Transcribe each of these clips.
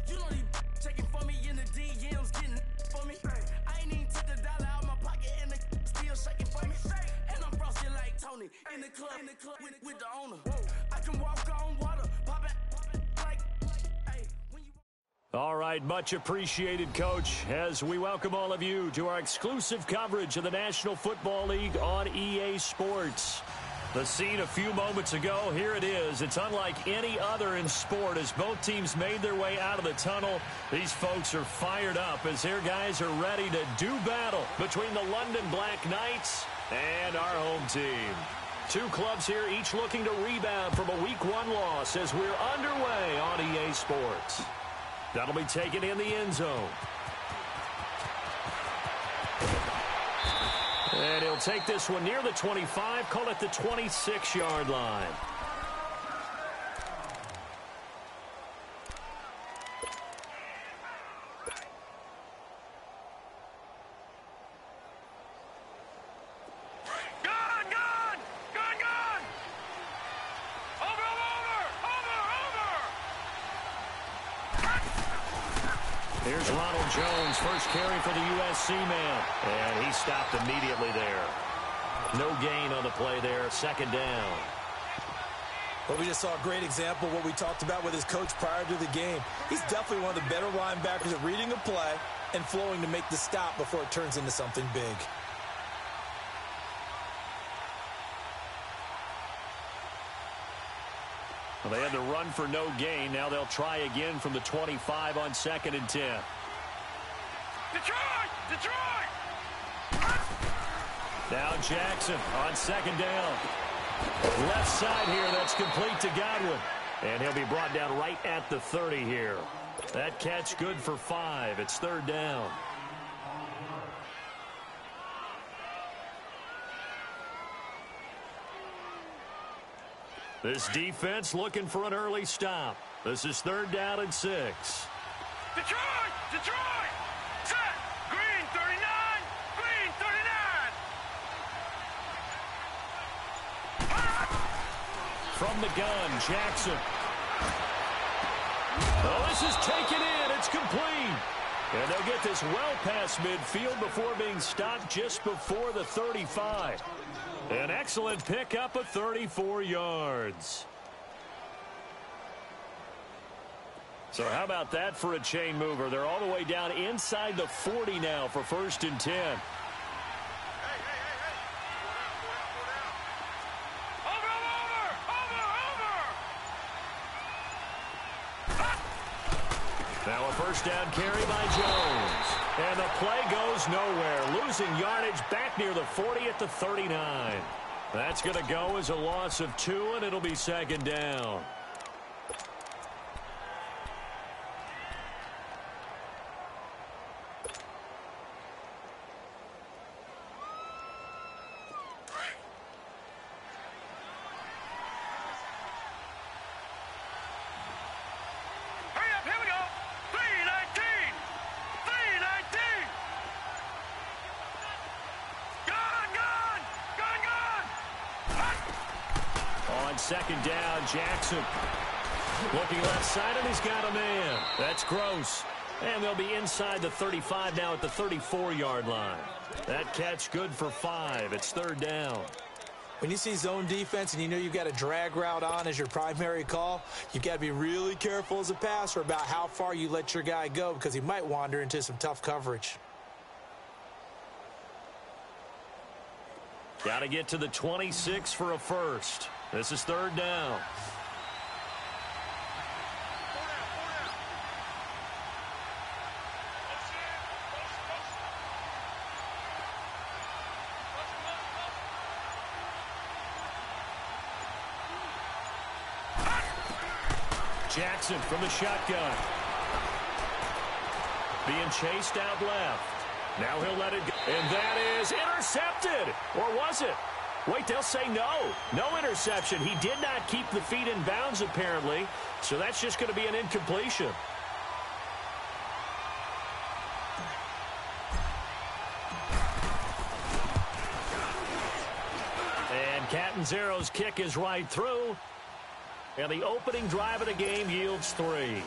You know these checking for me in the DMs, getting for me. I ain't even took the dollar out my pocket and the still shaking for me. And I'm frosty like Tony in the club with the owner. I can walk on water, pop it like, hey, when you. All right, much appreciated, Coach, as we welcome all of you to our exclusive coverage of the National Football League on EA Sports. The scene a few moments ago, here it is. It's unlike any other in sport as both teams made their way out of the tunnel. These folks are fired up as their guys are ready to do battle between the London Black Knights and our home team. Two clubs here, each looking to rebound from a Week 1 loss as we're underway on EA Sports. That'll be taken in the end zone. And he'll take this one near the 25, call it the 26-yard line. Here's Ronald Jones, first carry for the USC man. And he stopped immediately there. No gain on the play there, second down. Well, we just saw a great example of what we talked about with his coach prior to the game. He's definitely one of the better linebackers at reading a play and flowing to make the stop before it turns into something big. Well, they had to run for no gain. Now they'll try again from the 25 on 2nd and 10. Detroit! Now Jackson on 2nd down. Left side here, that's complete to Godwin. And he'll be brought down right at the 30 here. That catch good for 5. It's 3rd down. This defense looking for an early stop. This is 3rd down and 6. Detroit! Set! Green 39! Green 39! From the gun, Jackson. Oh, this is taken in. It's complete. And they'll get this well past midfield before being stopped just before the 35. An excellent pickup of 34 yards. So how about that for a chain mover? They're all the way down inside the 40 now for 1st and 10. Now a 1st down carry by Jones. And the play goes nowhere. Losing yardage back near the 40 at the 39. That's going to go as a loss of 2, and it'll be 2nd down. On 2nd down, Jackson. Looking left side, and he's got a man. That's Gross. And they'll be inside the 35 now at the 34-yard line. That catch good for 5. It's 3rd down. When you see zone defense and you know you've got a drag route on as your primary call, you've got to be really careful as a passer about how far you let your guy go because he might wander into some tough coverage. Got to get to the 26 for a first. This is 3rd down. Jackson from the shotgun. Being chased out left. Now he'll let it go. And that is intercepted. Or was it? Wait, they'll say no. No interception. He did not keep the feet in bounds, apparently. So that's just going to be an incompletion. And Catanzaro's kick is right through. And the opening drive of the game yields 3.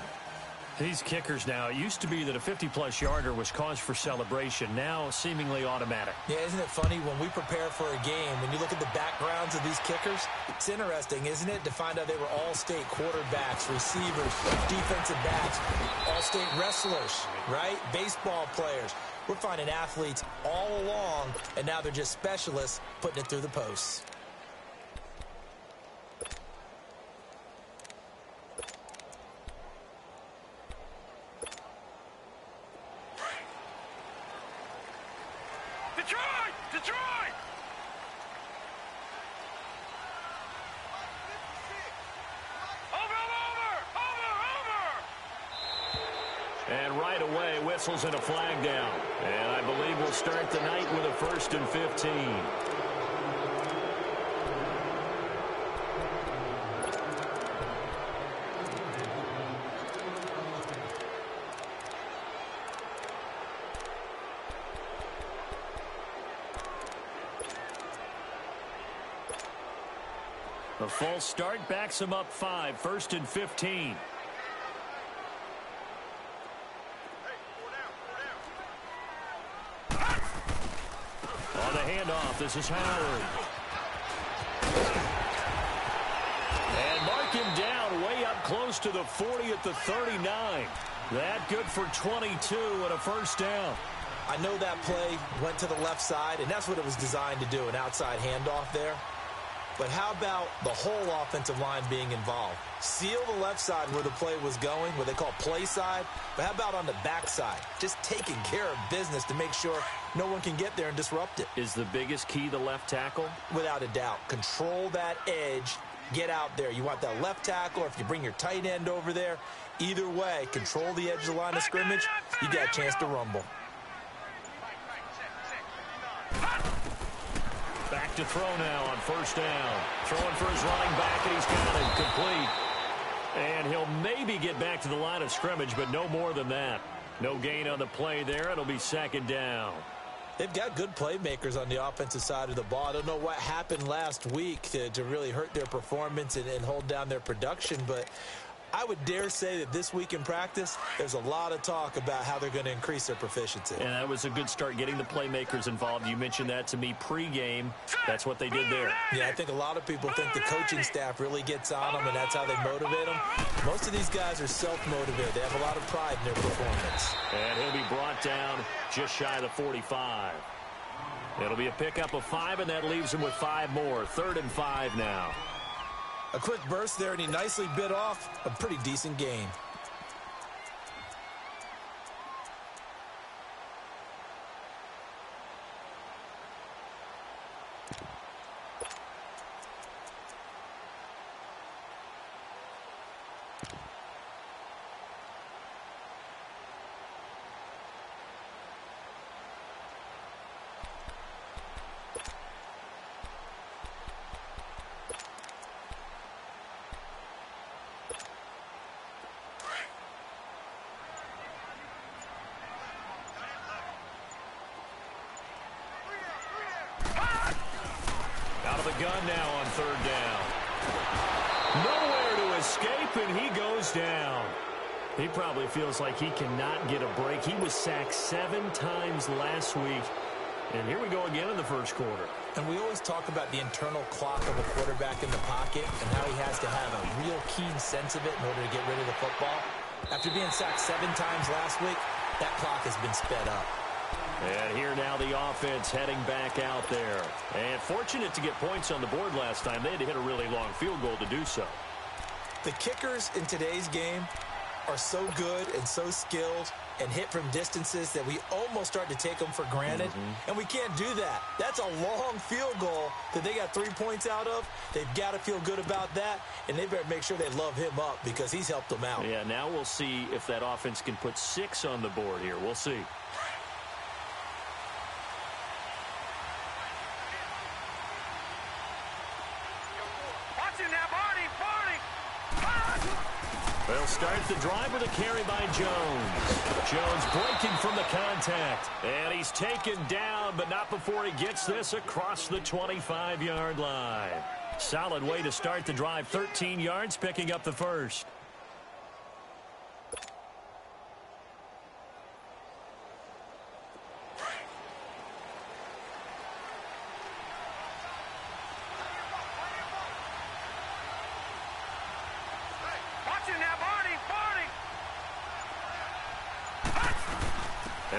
These kickers now, it used to be that a 50-plus yarder was cause for celebration. Now, seemingly automatic. Yeah, isn't it funny when we prepare for a game, when you look at the backgrounds of these kickers, it's interesting, isn't it, to find out they were all-state quarterbacks, receivers, defensive backs, all-state wrestlers, right? Baseball players. We're finding athletes all along, and now they're just specialists putting it through the posts. Detroit! Over! And right away, whistles and a flag down. And I believe we'll start the night with a 1st and 15. A false start backs him up 5, 1st and 15. On the handoff, this is Howard. And mark him down way up close to the 40 at the 39. That good for 22 and a 1st down. I know that play went to the left side, and that's what it was designed to do, an outside handoff there. But how about the whole offensive line being involved? Seal the left side where the play was going, what they call play side. But how about on the back side? Just taking care of business to make sure no one can get there and disrupt it. Is the biggest key the left tackle? Without a doubt. Control that edge. Get out there. You want that left tackle, or if you bring your tight end over there, either way, control the edge of the line of scrimmage. You got a chance to rumble. Back to throw now on 1st down. Throwing for his running back, and he's got it complete. And he'll maybe get back to the line of scrimmage, but no more than that. No gain on the play there. It'll be 2nd down. They've got good playmakers on the offensive side of the ball. I don't know what happened last week to really hurt their performance and hold down their production, but I would dare say that this week in practice, there's a lot of talk about how they're going to increase their proficiency. And that was a good start, getting the playmakers involved. You mentioned that to me pregame. That's what they did there. Yeah, I think a lot of people think the coaching staff really gets on them, and that's how they motivate them. Most of these guys are self-motivated. They have a lot of pride in their performance. And he'll be brought down just shy of the 45. It'll be a pickup of 5, and that leaves him with 5 more. 3rd and 5 now. A quick burst there, and he nicely bit off a pretty decent gain. Gun now on 3rd down. Nowhere to escape, and he goes down. He probably feels like he cannot get a break. He was sacked 7 times last week. And here we go again in the 1st quarter. And we always talk about the internal clock of a quarterback in the pocket and how he has to have a real keen sense of it in order to get rid of the football. After being sacked 7 times last week, that clock has been sped up. And here now the offense heading back out there. And fortunate to get points on the board last time. They had to hit a really long field goal to do so. The kickers in today's game are so good and so skilled and hit from distances that we almost start to take them for granted. And we can't do that. That's a long field goal that they got 3 points out of. They've got to feel good about that, and they better make sure they love him up because he's helped them out. Yeah, now we'll see if that offense can put 6 on the board here. We'll see. They'll start the drive with a carry by Jones. Jones breaking from the contact. And he's taken down, but not before he gets this across the 25-yard line. Solid way to start the drive. 13 yards, picking up the 1st.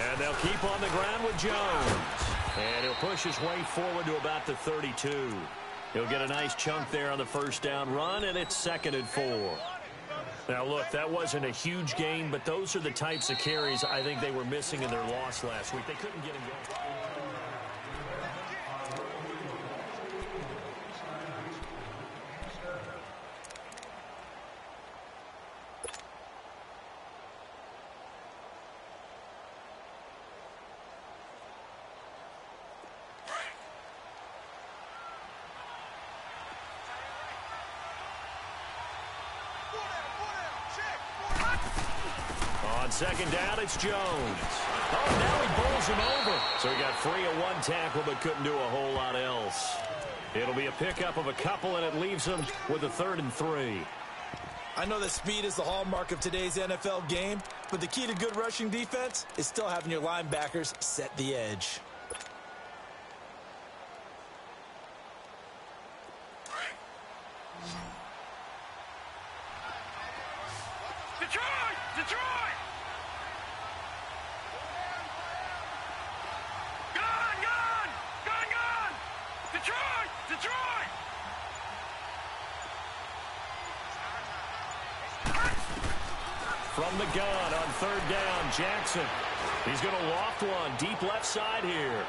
And they'll keep on the ground with Jones. And he'll push his way forward to about the 32. He'll get a nice chunk there on the first down run, and it's 2nd and 4. Now, look, that wasn't a huge gain, but those are the types of carries I think they were missing in their loss last week. They couldn't get him going. On 2nd down, it's Jones. Oh, now he bowls him over. So he got free of one tackle but couldn't do a whole lot else. It'll be a pickup of a couple, and it leaves him with a 3rd and 3. I know that speed is the hallmark of today's NFL game, but the key to good rushing defense is still having your linebackers set the edge. Detroit! Detroit! Gone! Gone! Gone! Gone! Detroit! Detroit! From the gun on 3rd down, Jackson. He's going to loft one deep left side here.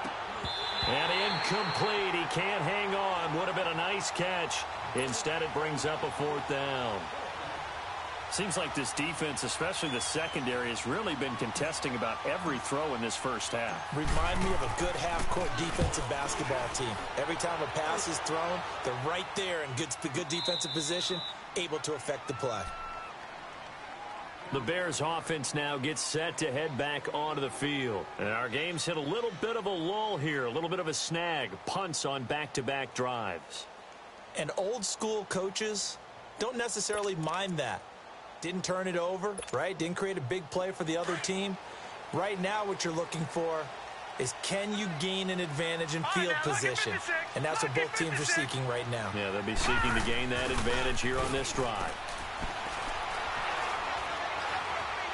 And incomplete. He can't hang on. Would have been a nice catch. Instead, it brings up a 4th down. Seems like this defense, especially the secondary, has really been contesting about every throw in this first half. Remind me of a good half-court defensive basketball team. Every time a pass is thrown, they're right there in good defensive position, able to affect the play. The Bears offense now gets set to head back onto the field. And our game's hit a little bit of a lull here, a little bit of a snag, punts on back-to-back drives. And old-school coaches don't necessarily mind that. Didn't turn it over, right? Didn't create a big play for the other team. Right now what you're looking for is, can you gain an advantage in field position? And that's what both teams are seeking right now. Yeah, they'll be seeking to gain that advantage here on this drive.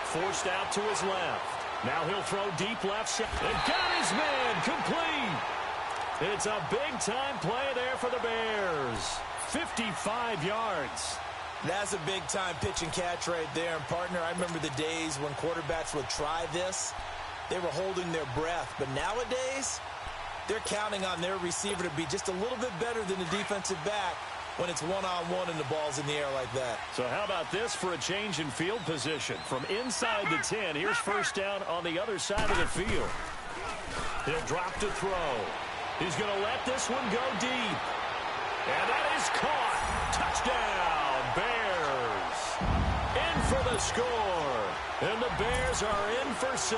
Forced out to his left. Now he'll throw deep left side. And got his man complete. It's a big-time play there for the Bears. 55 yards. That's a big-time pitch and catch right there. And, partner, I remember the days when quarterbacks would try this. They were holding their breath. But nowadays, they're counting on their receiver to be just a little bit better than the defensive back when it's one-on-one and the ball's in the air like that. So how about this for a change in field position? From inside the 10, here's first down on the other side of the field. He'll drop to throw. He's going to let this one go deep. And that is caught. Touchdown, Bears. In for the score. And the Bears are in for 6.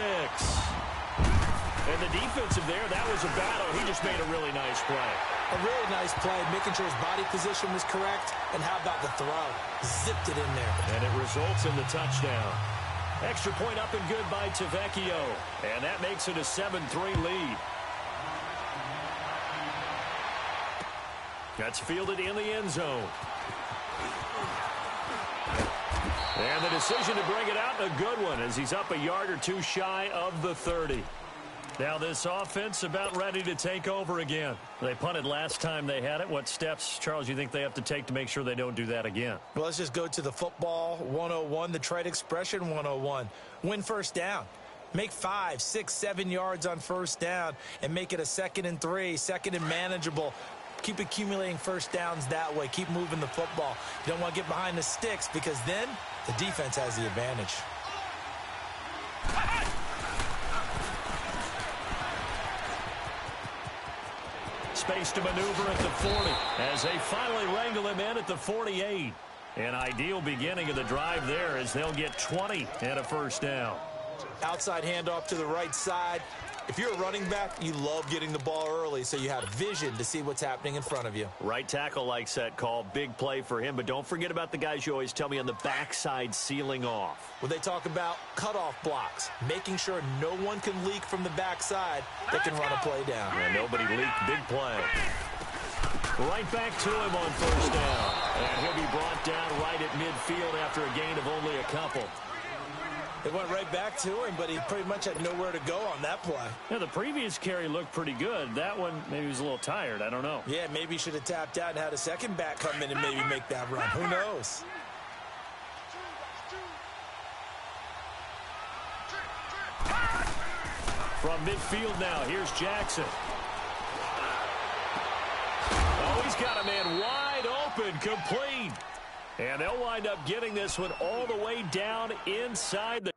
And the defensive there, that was a battle. He just made a really nice play. A really nice play, making sure his body position was correct. And how about the throw? Zipped it in there. And it results in the touchdown. Extra point up and good by Tavecchio. And that makes it a 7-3 lead. That's fielded in the end zone. And the decision to bring it out, a good one, as he's up a yard or two shy of the 30. Now this offense about ready to take over again. They punted last time they had it. What steps, Charles, you think they have to take to make sure they don't do that again? Well, let's just go to the football 101, the trade expression 101. Win first down. Make 5, 6, 7 yards on first down and make it a 2nd and 3, 2nd and manageable. Keep accumulating first downs that way. Keep moving the football. You don't want to get behind the sticks because then the defense has the advantage. Space to maneuver at the 40 as they finally wrangle him in at the 48. An ideal beginning of the drive there as they'll get 20 and a first down. Outside handoff to the right side. If you're a running back, you love getting the ball early so you have vision to see what's happening in front of you. Right tackle likes that call. Big play for him, but don't forget about the guys you always tell me on the backside sealing off. When they talk about cutoff blocks, making sure no one can leak from the backside that can run a play down. And nobody leaked. Big play. Right back to him on first down. And he'll be brought down right at midfield after a gain of only a couple. It went right back to him, but he pretty much had nowhere to go on that play. Yeah, the previous carry looked pretty good. That one, maybe he was a little tired. I don't know. Yeah, maybe he should have tapped out and had a second back come in and maybe make that run. Who knows? From midfield now, here's Jackson. Oh, he's got a man wide open, complete. And they'll wind up getting this one all the way down inside the...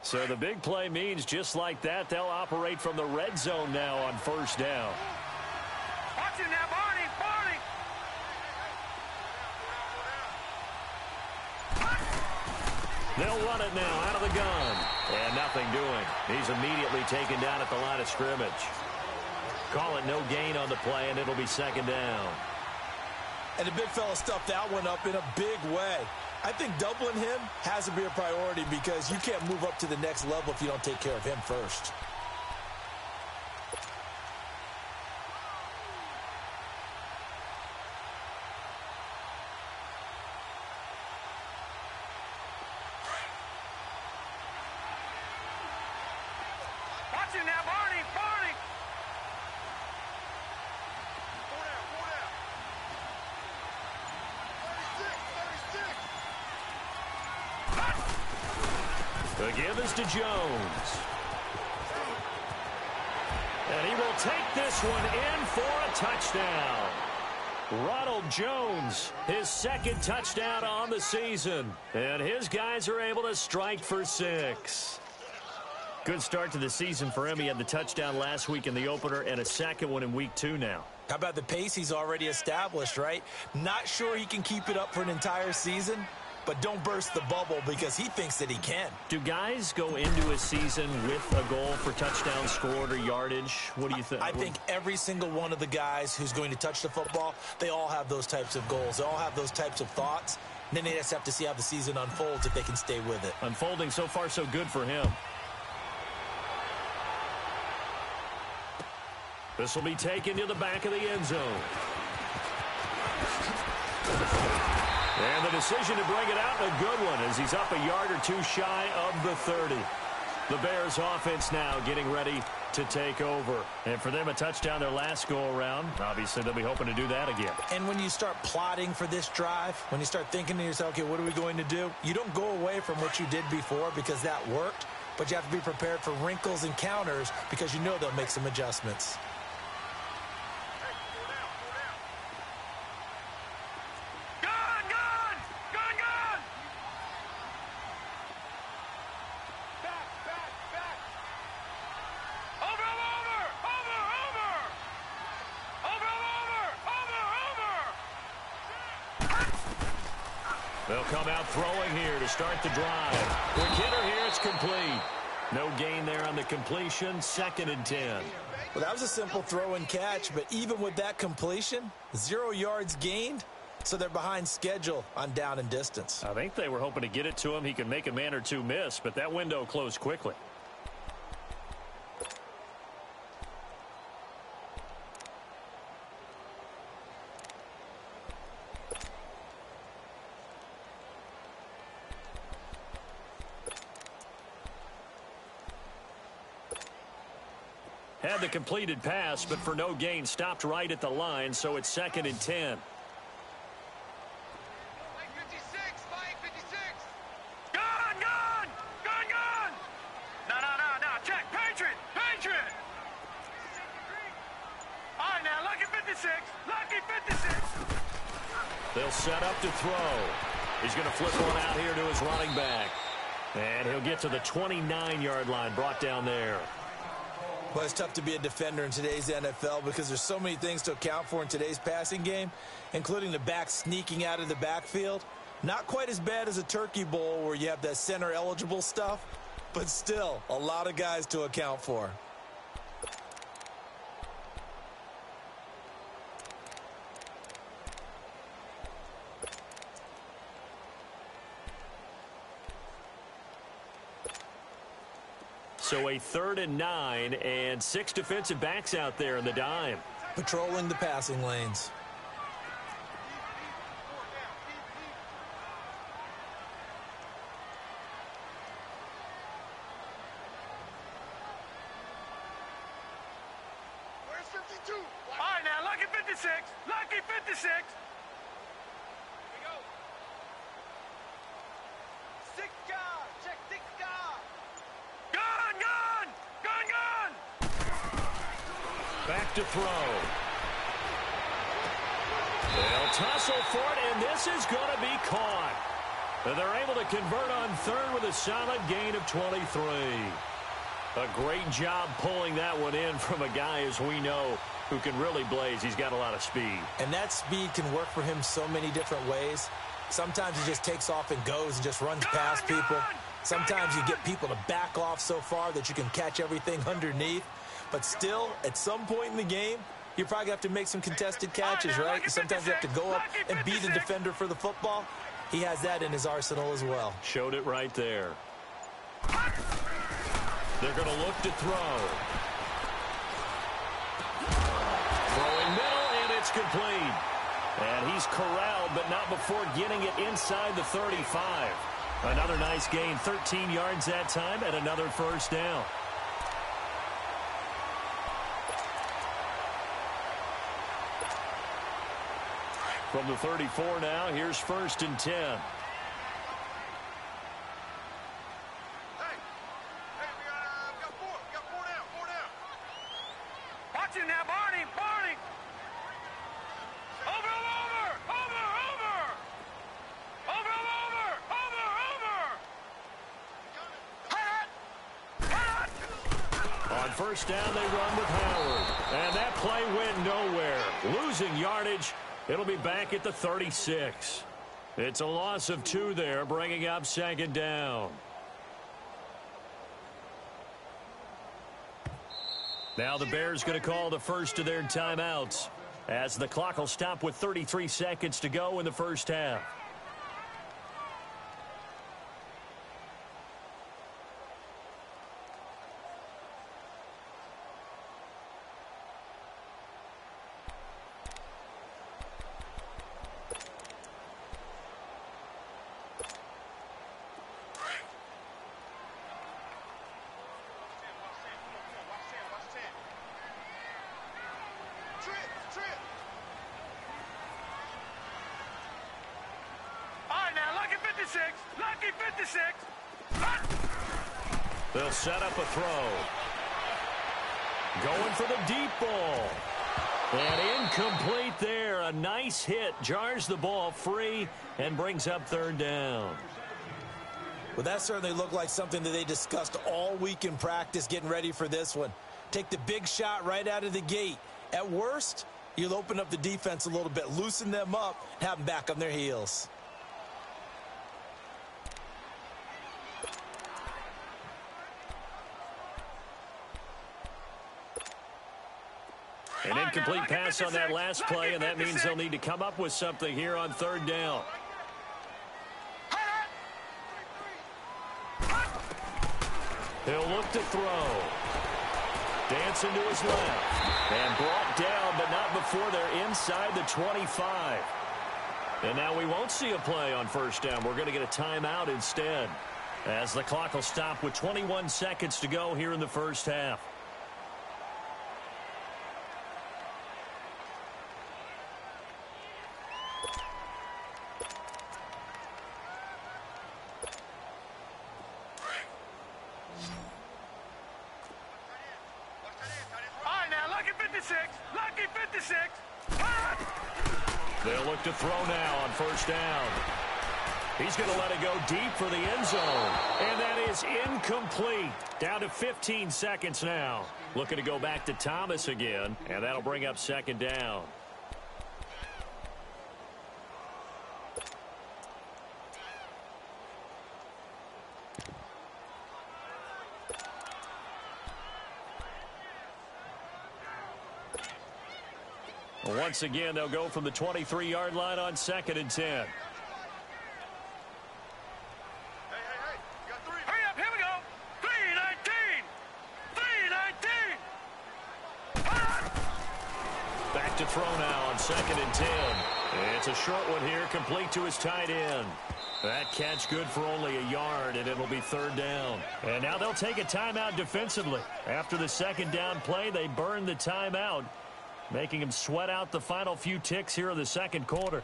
So the big play means just like that, they'll operate from the red zone now on first down. Watch it now, Barney, Barney. They'll run it now out of the gun. And nothing doing. He's immediately taken down at the line of scrimmage. Call it no gain on the play, and it'll be second down. And the big fella stuffed that one up in a big way. I think doubling him has to be a priority because you can't move up to the next level if you don't take care of him first. Watch it now, Barney, Barney. The give is to Jones. And he will take this one in for a touchdown. Ronald Jones, his second touchdown on the season. And his guys are able to strike for 6. Good start to the season for him. He had the touchdown last week in the opener and a second one in week 2 now. How about the pace he's already established, right? Not sure he can keep it up for an entire season, but don't burst the bubble because he thinks that he can. Do guys go into a season with a goal for touchdowns scored or yardage? What do you think? I think every single one of the guys who's going to touch the football, they all have those types of goals. They all have those types of thoughts. And then they just have to see how the season unfolds if they can stay with it. Unfolding so far so good for him. This will be taken to the back of the end zone. And the decision to bring it out, a good one, as he's up a yard or two shy of the 30. The Bears offense now getting ready to take over. And for them, a touchdown their last go-around. Obviously, they'll be hoping to do that again. And when you start plotting for this drive, when you start thinking to yourself, okay, what are we going to do? You don't go away from what you did before because that worked, but you have to be prepared for wrinkles and counters because you know they'll make some adjustments. They'll come out throwing here to start the drive. Quick hitter here, it's complete. No gain there on the completion, 2nd and 10. Well, that was a simple throw and catch, but even with that completion, 0 yards gained, so they're behind schedule on down and distance. I think they were hoping to get it to him. He could make a man or two miss, but that window closed quickly. Had the completed pass, but for no gain, stopped right at the line, so it's 2nd and 10. Gun! No, check, Patriot! All right, now, lucky 56! They'll set up to throw. He's going to flip one out here to his running back. And he'll get to the 29-yard line, brought down there. Well, it's tough to be a defender in today's NFL because there's so many things to account for in today's passing game, including the back sneaking out of the backfield. Not quite as bad as a Turkey Bowl where you have that center-eligible stuff, but still a lot of guys to account for. So a 3rd and 9 and 6 defensive backs out there in the dime. Patrolling the passing lanes. Where's 52? All right, now, lucky 56! We go. 6 guard, check 6 guard. Gun! Back to throw. They'll tussle for it, and this is going to be caught. And they're able to convert on 3rd with a solid gain of 23. A great job pulling that one in from a guy, as we know, who can really blaze. He's got a lot of speed. And that speed can work for him so many different ways. Sometimes he just takes off and goes and just runs past people. Sometimes you get people to back off so far that you can catch everything underneath. But still, at some point in the game, you probably have to make some contested catches, right? Sometimes you have to go up and beat a defender for the football. He has that in his arsenal as well. Showed it right there. They're going to look to throw. Throwing middle, and it's complete. And he's corralled, but not before getting it inside the 35. Another nice gain, 13 yards that time, and another 1st down. From the 34 now, here's 1st and 10. Hey, we got 4. We got 4 down. Watch it now, Barney. Over. On 1st down, they run with Howard. And that play went nowhere. Losing yardage. It'll be back at the 36. It's a loss of 2 there, bringing up 2nd down. Now the Bears going to call the first of their timeouts as the clock will stop with 33 seconds to go in the 1st half. Lucky 56. They'll set up a throw. Going for the deep ball. And incomplete there. A nice hit. Jars the ball free and brings up 3rd down. Well, that certainly looked like something that they discussed all week in practice getting ready for this one. Take the big shot right out of the gate. At worst, you'll open up the defense a little bit, loosen them up, have them back on their heels. An incomplete pass on that last play, and that means they'll need to come up with something here on third down. He'll look to throw. Dancing to his left. And brought down, but not before they're inside the 25. And now we won't see a play on first down. We're going to get a timeout instead, as the clock will stop with 21 seconds to go here in the first half. They'll look to throw now on first down. He's going to let it go deep for the end zone. And that is incomplete. Down to 15 seconds now. Looking to go back to Thomas again. And that'll bring up second down. Once again, they'll go from the 23-yard line on 2nd and 10. Hey, you got 3. Hurry up, here we go. 3:19. Back to throw now on 2nd and 10. It's a short one here, complete to his tight end. That catch good for only a yard, and it'll be third down. And now they'll take a timeout defensively. After the second down play, they burn the timeout, making him sweat out the final few ticks here in the second quarter.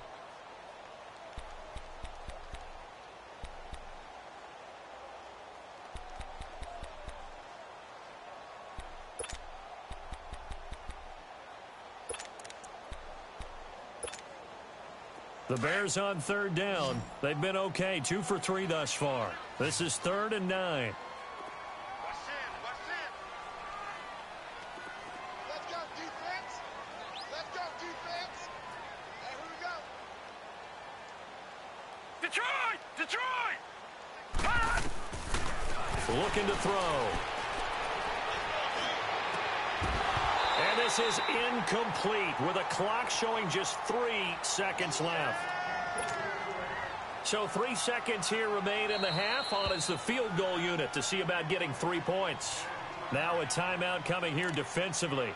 The Bears on third down. They've been okay, 2 for 3 thus far. This is 3rd and 9. Looking to throw. And this is incomplete with a clock showing just 3 seconds left. So 3 seconds here remain in the half. On is the field goal unit to see about getting 3 points. Now a timeout coming here defensively.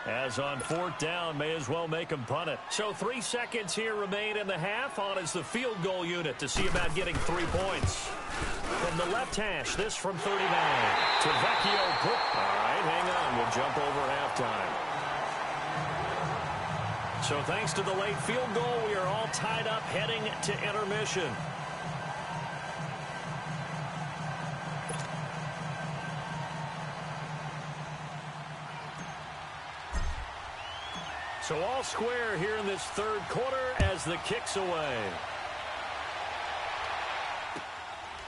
As on 4th down, may as well make them punt it. So 3 seconds here remain in the half. On is the field goal unit to see about getting 3 points. From the left hash, this from 39. To Vecchio. All right, hang on. We'll jump over halftime. So thanks to the late field goal, we are all tied up heading to intermission. So all square here in this third quarter as the kick's away.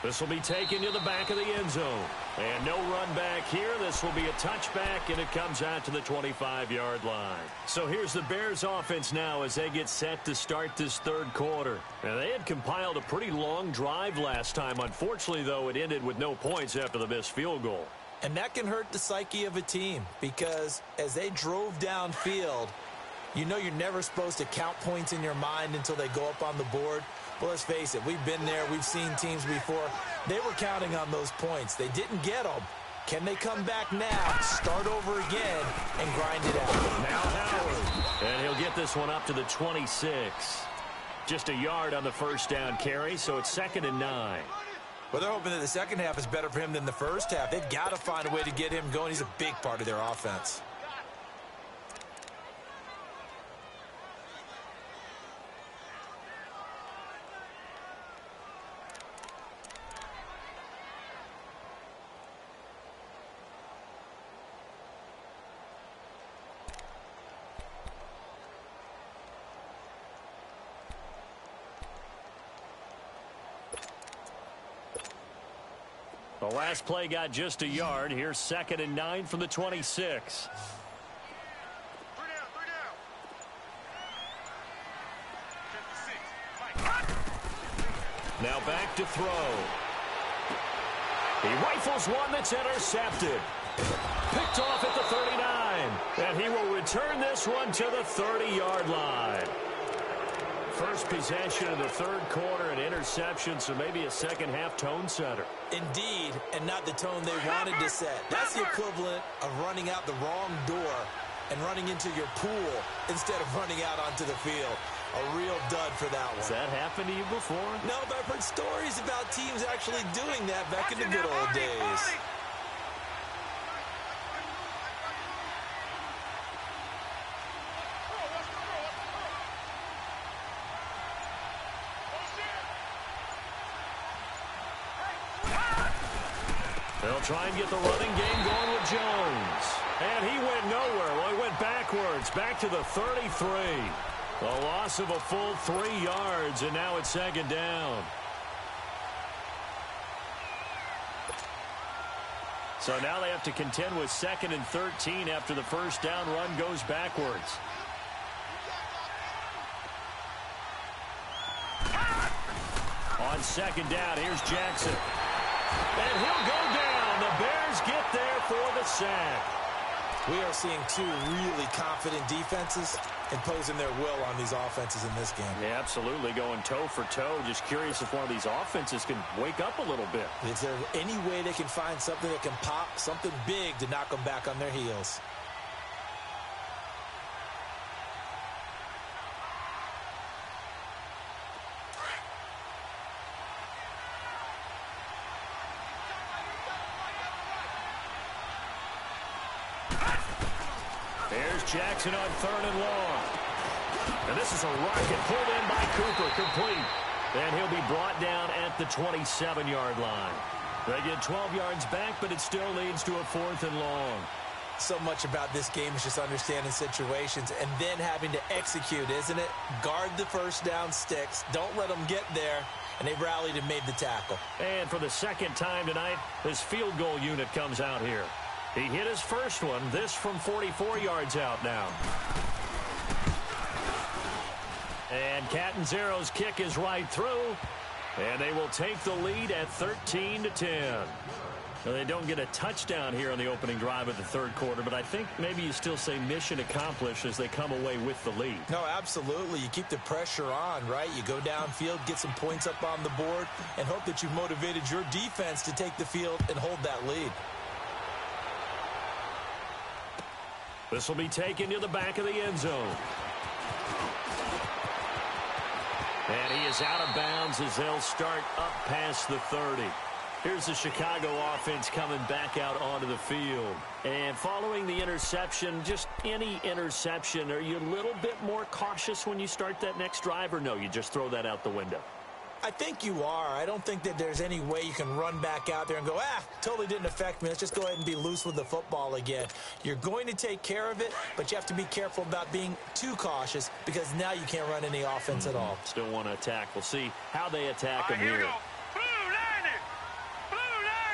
This will be taken to the back of the end zone. And no run back here. This will be a touchback, and it comes out to the 25-yard line. So here's the Bears offense now as they get set to start this third quarter. And they had compiled a pretty long drive last time. Unfortunately, though, it ended with no points after the missed field goal. And that can hurt the psyche of a team because as they drove downfield, you know you're never supposed to count points in your mind until they go up on the board. Well, let's face it, we've been there. We've seen teams before. They were counting on those points. They didn't get them. Can they come back now, start over again, and grind it out? Now Howard. And he'll get this one up to the 26. Just a yard on the first down carry, so it's 2nd and 9. Well, they're hoping that the second half is better for him than the first half. They've got to find a way to get him going. He's a big part of their offense. The last play got just a yard. Here's 2nd and 9 from the 26. Now back to throw. He rifles one that's intercepted. Picked off at the 39. And he will return return this one to the 30-yard line. First possession of the third quarter, an interception, so maybe a second-half tone setter. Indeed, and not the tone they wanted to set. That's the equivalent of running out the wrong door and running into your pool instead of running out onto the field. A real dud for that one. Has that happened to you before? No, but I've heard stories about teams actually doing that back in the good old days. They'll try and get the running game going with Jones. And he went nowhere. Well, he went backwards, back to the 33. A loss of a full 3 yards, and now it's second down. So now they have to contend with 2nd and 13 after the first down run goes backwards. On second down, here's Jackson. And he'll go down. The Bears get there for the sack. We are seeing two really confident defenses imposing their will on these offenses in this game. Yeah, absolutely, going toe for toe. Just curious if one of these offenses can wake up a little bit. Is there any way they can find something that can pop, something big to knock them back on their heels? Jackson on 3rd and long. And this is a rocket pulled in by Cooper, complete. And he'll be brought down at the 27-yard line. They get 12 yards back, but it still leads to a 4th and long. So much about this game is just understanding situations and then having to execute, isn't it? Guard the first down sticks. Don't let them get there. And they rallied and made the tackle. And for the second time tonight, this field goal unit comes out here. He hit his first one, this from 44 yards out now. And Catanzero's kick is right through, and they will take the lead at 13-10. Now, they don't get a touchdown here on the opening drive of the third quarter, but I think maybe you still say mission accomplished as they come away with the lead. No, absolutely. You keep the pressure on, right? You go downfield, get some points up on the board, and hope that you've motivated your defense to take the field and hold that lead. This will be taken to the back of the end zone. And he is out of bounds as they'll start up past the 30. Here's the Chicago offense coming back out onto the field. And following the interception, just any interception, are you a little bit more cautious when you start that next drive, or no, you just throw that out the window? I think you are. I don't think that there's any way you can run back out there and go, totally didn't affect me. Let's just go ahead and be loose with the football again. You're going to take care of it, but you have to be careful about being too cautious because now you can't run any offense at all. Still want to attack. We'll see how they attack him here. Here we go. Blue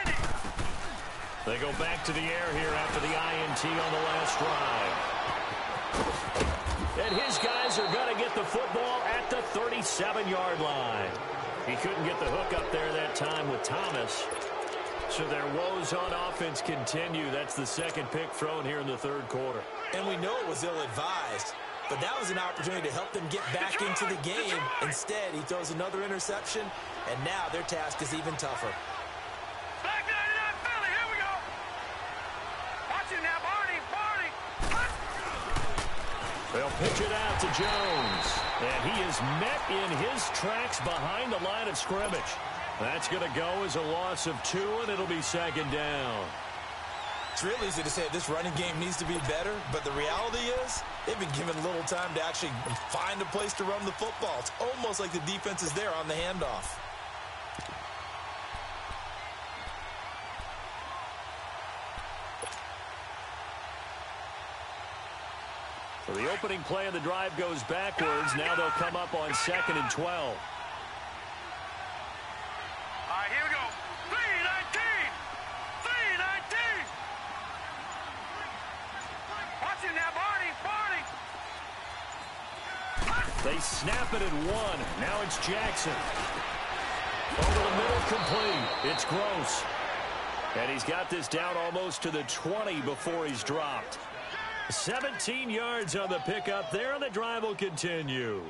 90. They go back to the air here after the INT on the last drive. And his guys are going to get the football at the 37-yard line. He couldn't get the hook up there that time with Thomas. So their woes on offense continue. That's the second pick thrown here in the third quarter. And we know it was ill-advised, but that was an opportunity to help them get back into the game. Instead, he throws another interception, and now their task is even tougher. Back 99 Philly. Here we go. Watch it now, Barney. They'll pitch it out to Jones. And he is met in his tracks behind the line of scrimmage. That's going to go as a loss of 2, and it'll be second down. It's real easy to say this running game needs to be better, but the reality is they've been given little time to actually find a place to run the football. It's almost like the defense is there on the handoff. So the opening play of the drive goes backwards. Now they'll come up on 2nd and 12. All right, here we go. 319. Watch it now, Barney. They snap it at 1. Now it's Jackson. Over the middle, complete. It's Gross. And he's got this down almost to the 20 before he's dropped. 17 yards on the pickup there, and the drive will continue.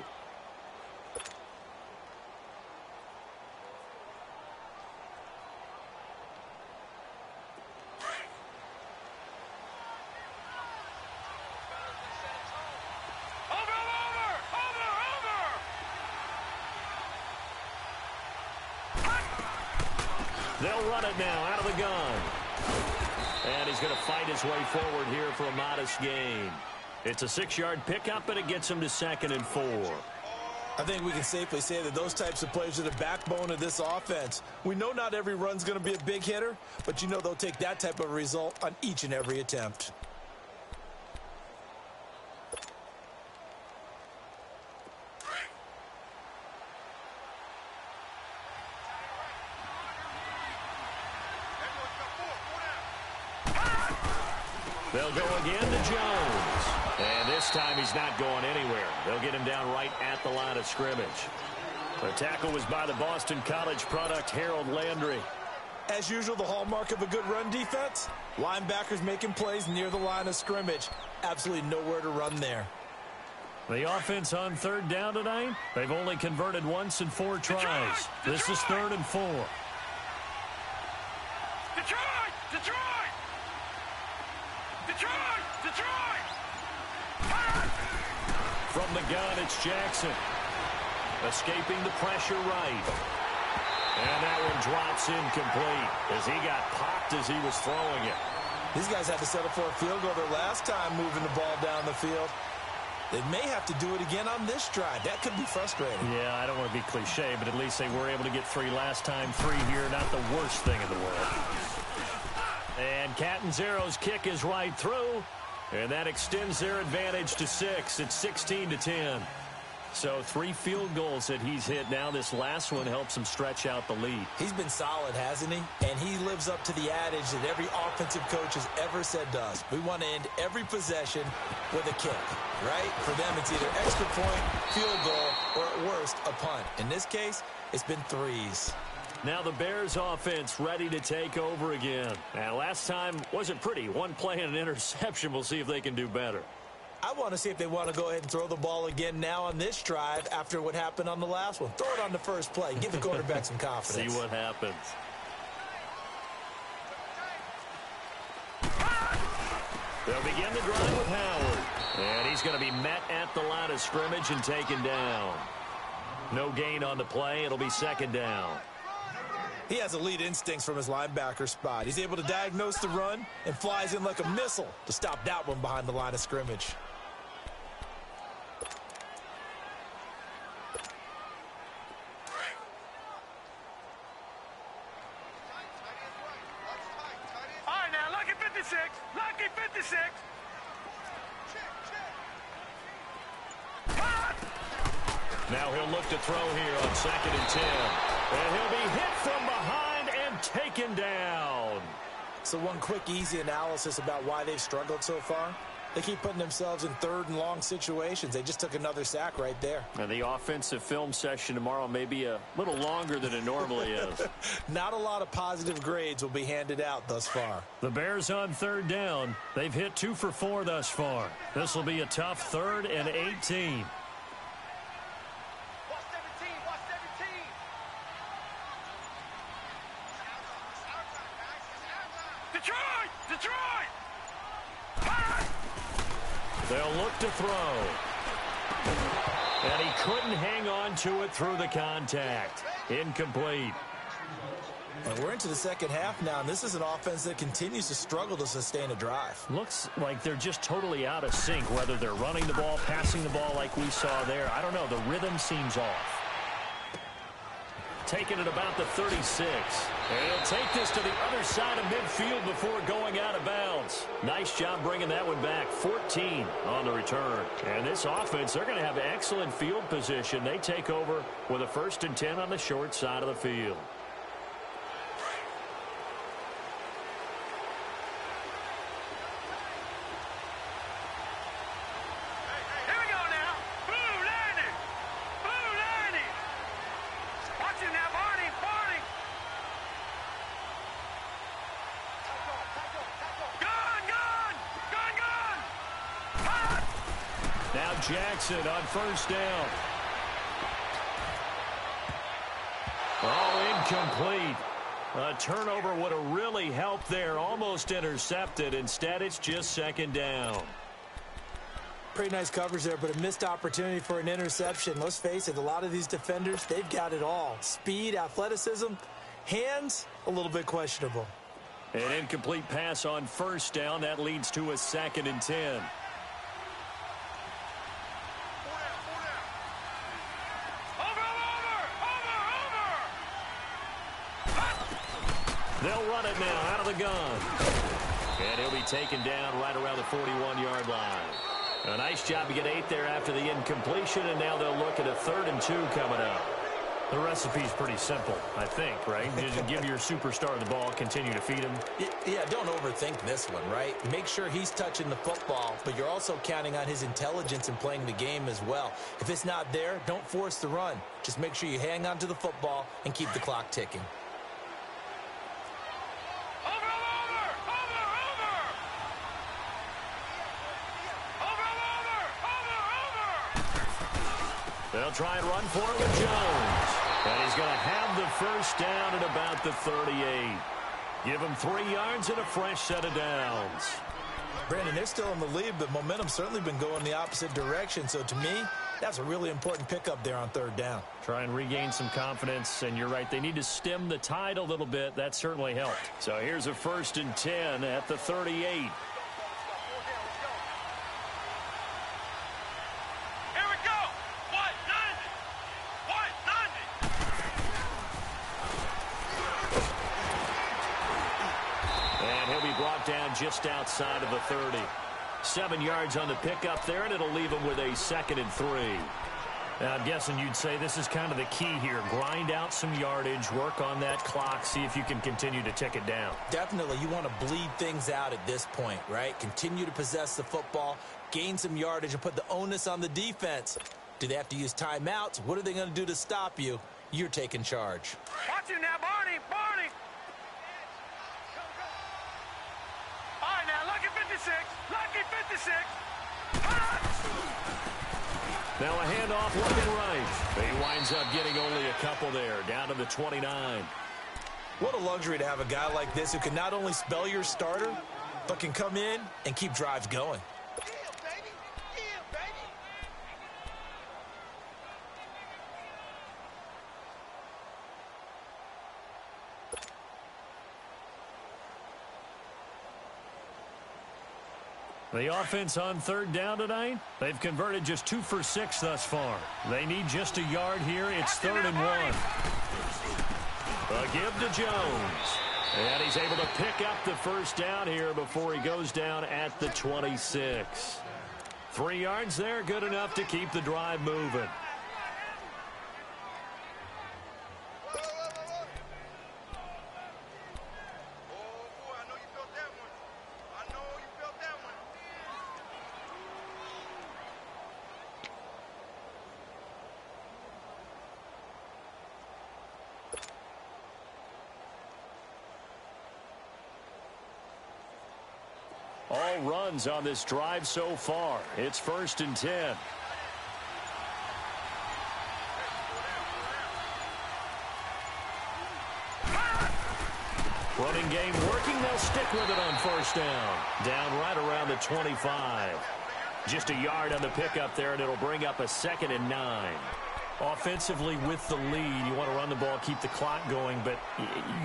They'll run it now out of the gun. And he's going to fight his way forward here for a modest gain. It's a 6-yard pickup, and it gets him to 2nd and 4. I think we can safely say that those types of plays are the backbone of this offense. We know not every run's going to be a big hitter, but you know they'll take that type of result on each and every attempt. They'll go again to Jones. And this time he's not going anywhere. They'll get him down right at the line of scrimmage. The tackle was by the Boston College product, Harold Landry. As usual, the hallmark of a good run defense, linebackers making plays near the line of scrimmage. Absolutely nowhere to run there. The offense on 3rd down tonight, they've only converted once in 4 tries. This is 3rd and 4. Detroit! Detroit! Detroit! Detroit! From the gun, it's Jackson. Escaping the pressure right. And that one drops incomplete as he got popped as he was throwing it. These guys had to settle for a field goal their last time moving the ball down the field. They may have to do it again on this drive. That could be frustrating. Yeah, I don't want to be cliche, but at least they were able to get 3 last time. 3 here, not the worst thing in the world. And Catanzaro's kick is right through, and that extends their advantage to 6. It's 16-10. So 3 field goals that he's hit now. This last one helps him stretch out the lead. He's been solid, hasn't he? And he lives up to the adage that every offensive coach has ever said to us. We want to end every possession with a kick, right? For them, it's either extra point, field goal, or at worst, a punt. In this case, it's been 3s. Now the Bears offense ready to take over again. Now last time wasn't pretty. 1 play and an interception. We'll see if they can do better. I want to see if they want to go ahead and throw the ball again now on this drive after what happened on the last one. Throw it on the first play. Give the quarterback some confidence. See what happens. They'll begin the drive with Howard. And he's going to be met at the line of scrimmage and taken down. No gain on the play. It'll be 2nd down. He has elite instincts from his linebacker spot. He's able to diagnose the run and flies in like a missile to stop that one behind the line of scrimmage. All right, now, lucky 56. Lucky 56. Now he'll look to throw here on 2nd and 10. And he'll be hit from behind and taken down. So one quick, easy analysis about why they've struggled so far. They keep putting themselves in 3rd and long situations. They just took another sack right there. And the offensive film session tomorrow may be a little longer than it normally is. Not a lot of positive grades will be handed out thus far. The Bears on 3rd down. They've hit 2 for 4 thus far. This will be a tough 3rd and 18. They'll look to throw. And he couldn't hang on to it through the contact. Incomplete. And we're into the second half now, and this is an offense that continues to struggle to sustain a drive. Looks like they're just totally out of sync, whether they're running the ball, passing the ball like we saw there. I don't know. The rhythm seems off. Taking it about the 36. And he'll take this to the other side of midfield before going out of bounds. Nice job bringing that one back. 14 on the return. And this offense, they're going to have excellent field position. They take over with a 1st and 10 on the short side of the field. Now Jackson on first down. Oh, incomplete. A turnover would have really helped there. Almost intercepted. Instead, it's just second down. Pretty nice coverage there, but a missed opportunity for an interception. Let's face it, a lot of these defenders, they've got it all. Speed, athleticism, hands, a little bit questionable. An incomplete pass on first down. That leads to a 2nd and 10. They'll run it now out of the gun. And he'll be taken down right around the 41-yard line. A nice job to get 8 there after the incompletion, and now they'll look at a 3rd and 2 coming up. The recipe's pretty simple, I think, right? Just give your superstar the ball, continue to feed him. Yeah, don't overthink this one, right? Make sure he's touching the football, but you're also counting on his intelligence in playing the game as well. If it's not there, don't force the run. Just make sure you hang on to the football and keep the clock ticking. They'll try and run for it with Jones. And he's going to have the first down at about the 38. Give him 3 yards and a fresh set of downs. Brandon, they're still in the lead, but momentum's certainly been going the opposite direction. So to me, that's a really important pickup there on 3rd down. Try and regain some confidence, and you're right. They need to stem the tide a little bit. That certainly helped. So here's a 1st and 10 at the 38. Down just outside of the 30. 7 yards on the pickup there, and it'll leave him with a 2nd and 3. Now, I'm guessing you'd say this is kind of the key here. Grind out some yardage, work on that clock, see if you can continue to tick it down. Definitely. You want to bleed things out at this point, right? Continue to possess the football, gain some yardage, and put the onus on the defense. Do they have to use timeouts? What are they going to do to stop you? You're taking charge. Watch it now, Barney! Barney! All right, now, lucky 56. Lucky 56. Now a handoff looking right. He winds up getting only a couple there, down to the 29. What a luxury to have a guy like this who can not only spell your starter, but can come in and keep drives going. The offense on 3rd down tonight, they've converted just 2 for 6 thus far. They need just a yard here. It's 3rd and 1. A give to Jones. And he's able to pick up the first down here before he goes down at the 26. 3 yards there, good enough to keep the drive moving. All runs on this drive so far. It's 1st and 10. Running game working. They'll stick with it on 1st down. Down right around the 25. Just a yard on the pickup there, and it'll bring up a 2nd and 9. Offensively with the lead, you want to run the ball, keep the clock going, but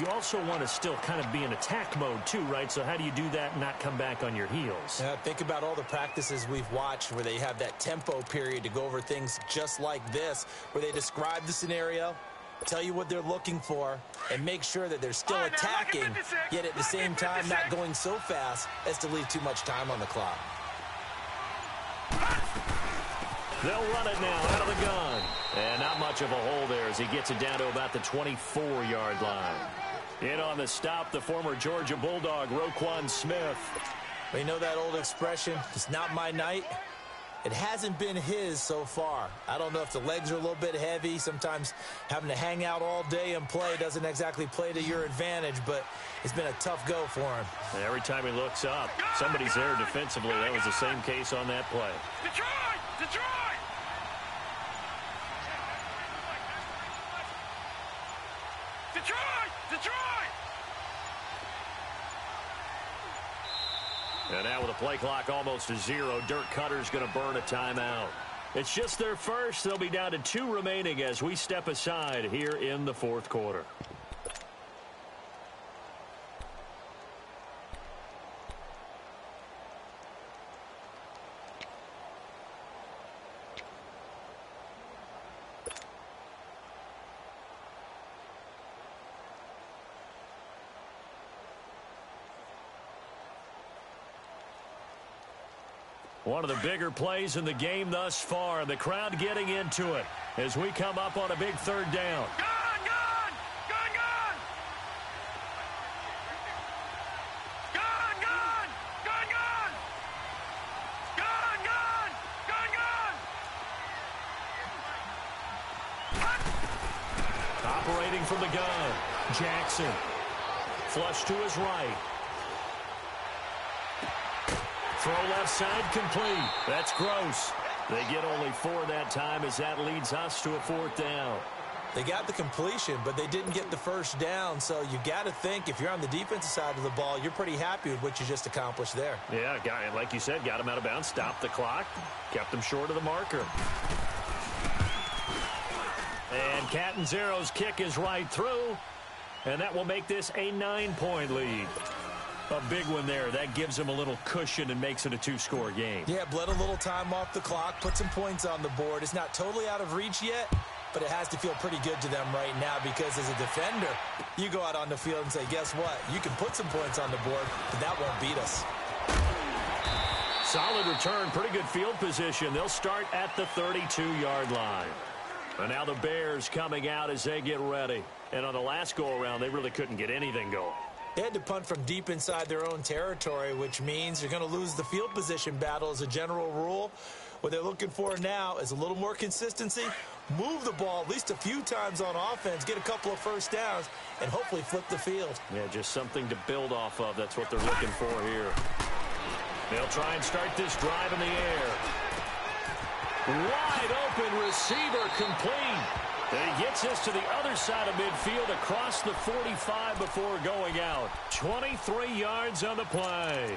you also want to still kind of be in attack mode too, right? So how do you do that and not come back on your heels? Think about all the practices we've watched where they have that tempo period to go over things just like this, where they describe the scenario, tell you what they're looking for, and make sure that they're still attacking, yet at the same time not going so fast as to leave too much time on the clock. They'll run it now out of the gun. And not much of a hole there as he gets it down to about the 24-yard line. In on the stop, the former Georgia Bulldog, Roquan Smith. We know that old expression, it's not my night. It hasn't been his so far. I don't know if the legs are a little bit heavy. Sometimes having to hang out all day and play doesn't exactly play to your advantage, but it's been a tough go for him. Every time he looks up, somebody's there defensively. That was the same case on that play. Detroit! Detroit! Detroit! Detroit! And now with the play clock almost to 0, Dirk Cutter's going to burn a timeout. It's just their first. They'll be down to 2 remaining as we step aside here in the fourth quarter. One of the bigger plays in the game thus far. The crowd getting into it as we come up on a big third down. Gone! Gone! Gone! Gone! Gone! Gone! Gone! Gone! Gone! Gone! Gone! Gone! Operating from the gun. Jackson. Flush to his right. Throw left side complete. That's Gross. They get only 4 that time as that leads us to a 4th down. They got the completion, but they didn't get the first down. So you got to think if you're on the defensive side of the ball, you're pretty happy with what you just accomplished there. Yeah, like you said, got him out of bounds, stopped the clock, kept him short of the marker. And Catanzaro's kick is right through, and that will make this a 9-point lead. A big one there. That gives him a little cushion and makes it a 2-score game. Yeah, bled a little time off the clock, put some points on the board. It's not totally out of reach yet, but it has to feel pretty good to them right now because as a defender, you go out on the field and say, guess what? You can put some points on the board, but that won't beat us. Solid return, pretty good field position. They'll start at the 32-yard line. And now the Bears coming out as they get ready. And on the last go-around, they really couldn't get anything going. They had to punt from deep inside their own territory, which means you're going to lose the field position battle as a general rule. What they're looking for now is a little more consistency, move the ball at least a few times on offense, get a couple of first downs, and hopefully flip the field. Yeah, just something to build off of. That's what they're looking for here. They'll try and start this drive in the air. Wide open receiver complete. And he gets us to the other side of midfield across the 45 before going out. 23 yards on the play.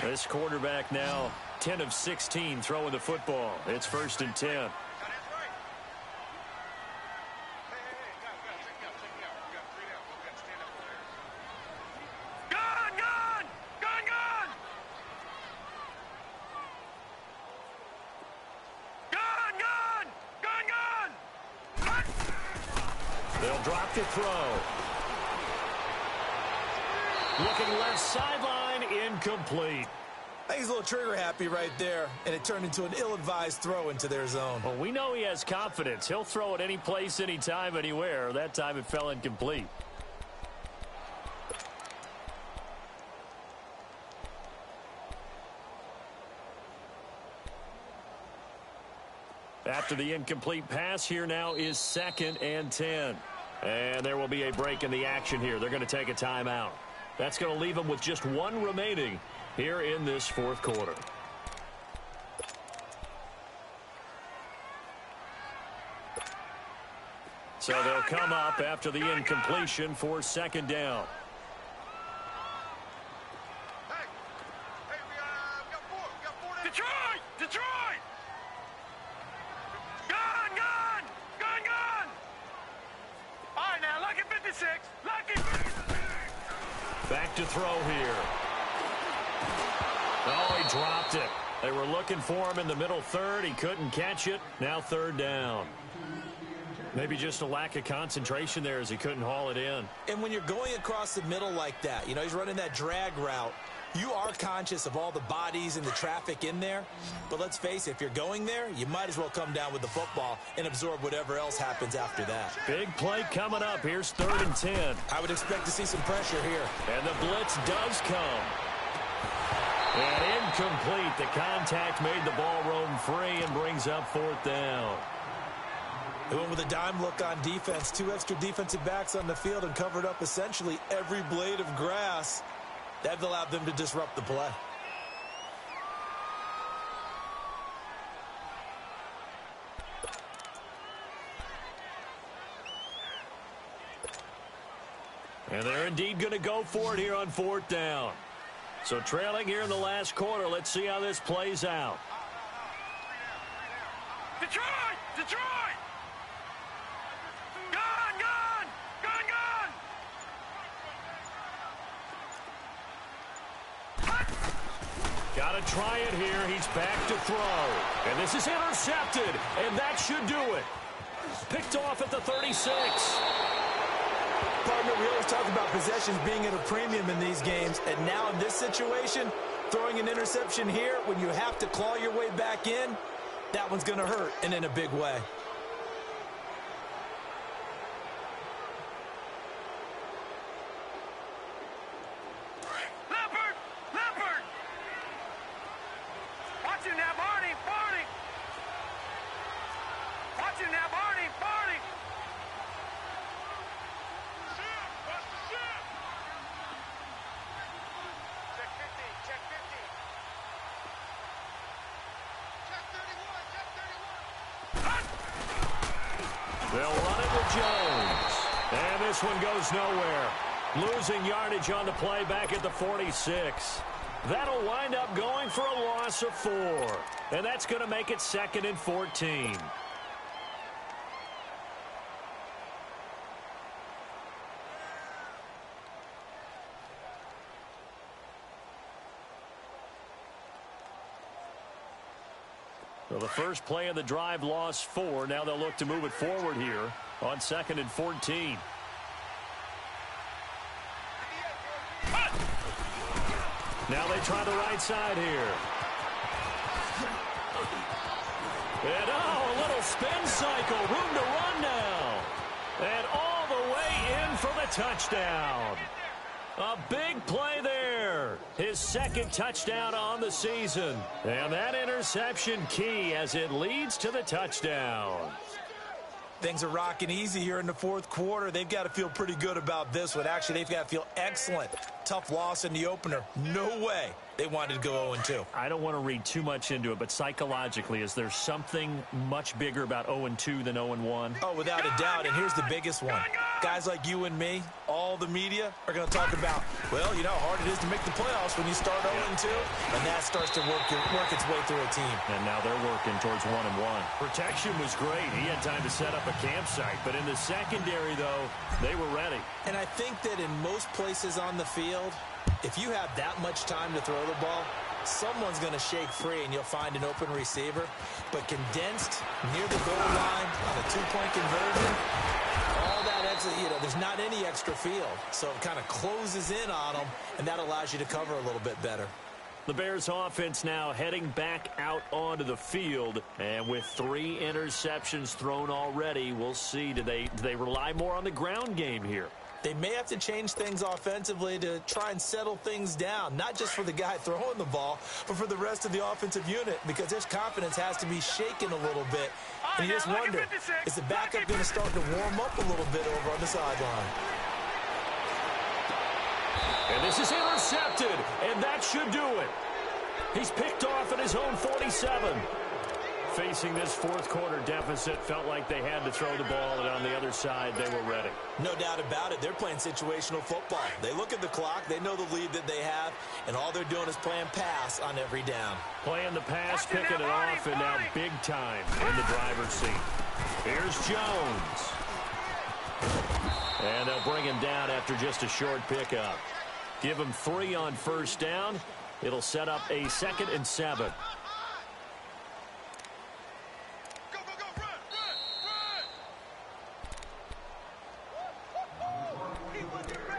This quarterback now 10 of 16 throwing the football. It's 1st and 10. They'll drop the throw. Looking left sideline, incomplete. I think he's a little trigger happy right there, and it turned into an ill-advised throw into their zone. Well, we know he has confidence. He'll throw it any place, anytime, anywhere. That time it fell incomplete. After the incomplete pass, here now is 2nd and 10. And there will be a break in the action here. They're going to take a timeout. That's going to leave them with just 1 remaining here in this 4th quarter. So they'll come up after the incompletion for 2nd down. Detroit! Detroit! Lucky 56. Lucky 56. Back to throw here. Oh, he dropped it. They were looking for him in the middle third. He couldn't catch it. Now 3rd down. Maybe just a lack of concentration there as he couldn't haul it in. And when you're going across the middle like that, you know, he's running that drag route, you are conscious of all the bodies and the traffic in there. But let's face it, if you're going there, you might as well come down with the football and absorb whatever else happens after that. Big play coming up. Here's 3rd and 10. I would expect to see some pressure here. And the blitz does come. And incomplete. The contact made the ball roam free and brings up 4th down. They went with a dime look on defense. 2 extra defensive backs on the field and covered up essentially every blade of grass. That allowed them to disrupt the play. And they're indeed going to go for it here on 4th down. So trailing here in the last quarter. Let's see how this plays out. Detroit! Detroit! Gone! Gone! Gone! Gone! Got to try it here. He's back to throw. And this is intercepted. And that should do it. Picked off at the 36. Partner, we always talk about possessions being at a premium in these games. And now in this situation, throwing an interception here when you have to claw your way back in, that one's going to hurt, and in a big way. Leopard! Leopard! Watch him now, Barney! Barney! Watch him now, Barney! Barney! Ship! Bust the ship! Check 50! Check 50! Check 31! Check 31! They'll run it with Jones. And this one goes nowhere. Losing yardage on the play back at the 46. That'll wind up going for a loss of 4. And that's going to make it 2nd and 14. So the first play of the drive lost 4. Now they'll look to move it forward here on 2nd and 14. Now they try the right side here. And a little spin cycle. Room to run now. And all the way in for the touchdown. A big play there. His 2nd touchdown on the season. And that interception key as it leads to the touchdown. Things are rocking easy here in the 4th quarter. They've got to feel pretty good about this one. Actually, they've got to feel excellent. Tough loss in the opener. No way they wanted to go 0-2. I don't want to read too much into it, but psychologically, is there something much bigger about 0-2 than 0-1? Oh, without a doubt, and here's the biggest one. Guys like you and me, all the media, are going to talk about, well, you know how hard it is to make the playoffs when you start 0-2, and that starts to work its way through a team. And now they're working towards 1-1. Protection was great. He had time to set up a campsite, but in the secondary, though, they were ready. And I think that in most places on the field, if you have that much time to throw the ball, someone's going to shake free and you'll find an open receiver. But condensed near the goal line on a 2-point conversion, all that extra, there's not any extra field. So it kind of closes in on them, and that allows you to cover a little bit better. The Bears offense now heading back out onto the field, and with 3 interceptions thrown already, we'll see, do they rely more on the ground game here? They may have to change things offensively to try and settle things down, not just for the guy throwing the ball, but for the rest of the offensive unit, because his confidence has to be shaken a little bit. And you just wonder, is the backup going to start to warm up a little bit over on the sideline? And this is intercepted, and that should do it. He's picked off at his own 47. Facing this 4th quarter deficit, felt like they had to throw the ball, and on the other side, they were ready. No doubt about it. They're playing situational football. They look at the clock, they know the lead that they have, and all they're doing is playing pass on every down. Playing the pass, picking it off, and now big time in the driver's seat. Here's Jones. And they'll bring him down after just a short pickup. Give him 3 on 1st down. It'll set up a 2nd and 7.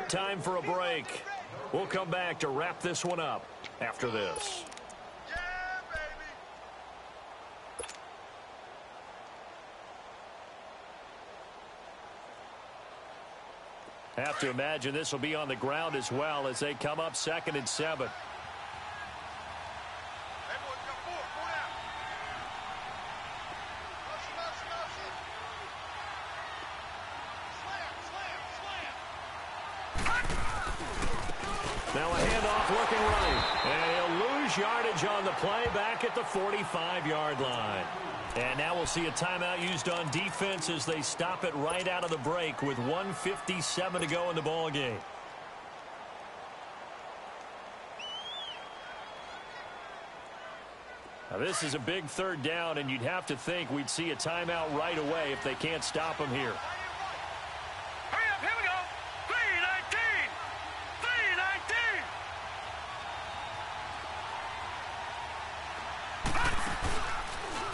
Time for a break. We'll come back to wrap this one up after this. Have to imagine this will be on the ground as well as they come up 2nd and 7. Now a handoff looking right. And he'll lose lose yardage on the play back at the 45-yard line. And now we'll see a timeout used on defense as they stop it right out of the break with 1:57 to go in the ball game. Now this is a big third down, and you'd have to think we'd see a timeout right away if they can't stop them here. Hurry up, here we go. 3:19. 3:19.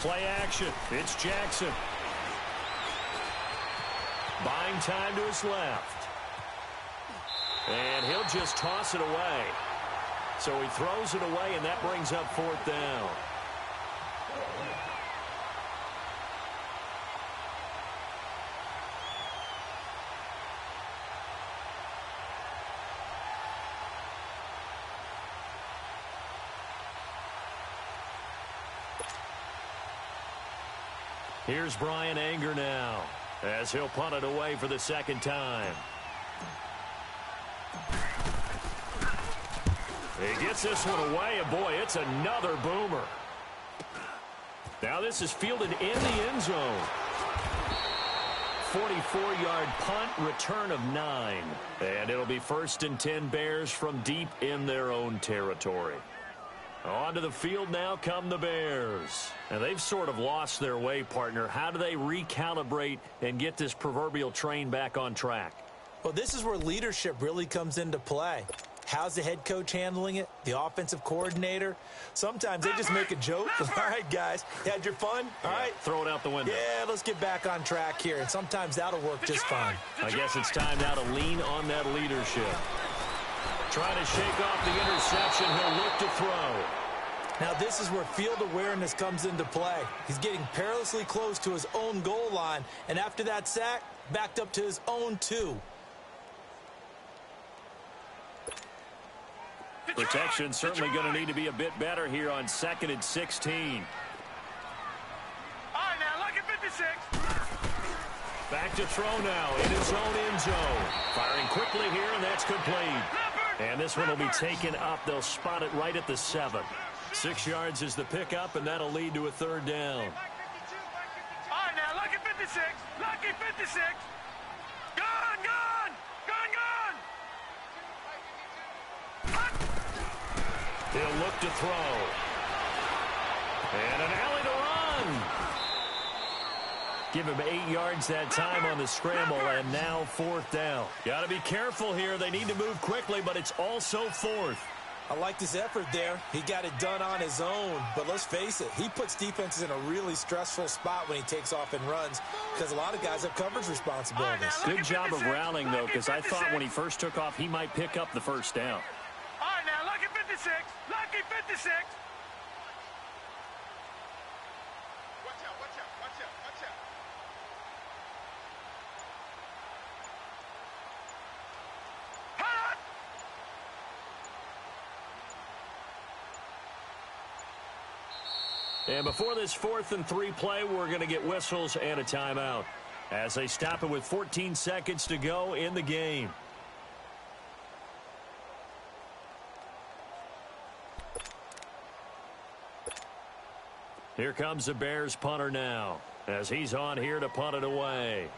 Play action. It's Jackson. Buying time to his left. And he'll just toss it away. So he throws it away, and that brings up fourth down. Here's Brian Anger now as he'll punt it away for the second time. He gets this one away, and boy, it's another boomer. Now this is fielded in the end zone. 44-yard punt, return of 9. And it'll be 1st and 10 Bears from deep in their own territory. Onto the field now come the Bears. And they've sort of lost their way, partner. How do they recalibrate and get this proverbial train back on track? Well, this is where leadership really comes into play. How's the head coach handling it? The offensive coordinator? Sometimes they just make a joke. All right, guys, you had your fun? All right. Throw it out the window. Yeah, let's get back on track here. And sometimes that'll work just fine. I guess it's time now to lean on that leadership. Trying to shake off the interception. He'll look to throw. Now this is where field awareness comes into play. He's getting perilously close to his own goal line. And after that sack, backed up to his own 2. Protection certainly going to need to be a bit better here on 2nd and 16. All right, now, look at 56. Back to throw now in his own end zone. Firing quickly here, and that's complete. And this one will be taken up. They'll spot it right at the 7. 6 yards is the pickup, and that'll lead to a third down. All right, now, lucky 56. Lucky 56. Gone, gone. Gone, gone. He'll look to throw. And an alley to run. Give him 8 yards that time on the scramble, and now 4th down. Got to be careful here. They need to move quickly, but it's also 4th. I like this effort there. He got it done on his own. But let's face it, he puts defenses in a really stressful spot when he takes off and runs because a lot of guys have coverage responsibilities. Good job of rallying, though, because I thought when he first took off, he might pick up the first down. All right, now, lucky 56. Lucky 56. Watch out, watch out, watch out, watch out. And before this 4th and 3 play, we're going to get whistles and a timeout as they stop it with 14 seconds to go in the game. Here comes the Bears punter now as he's on here to punt it away.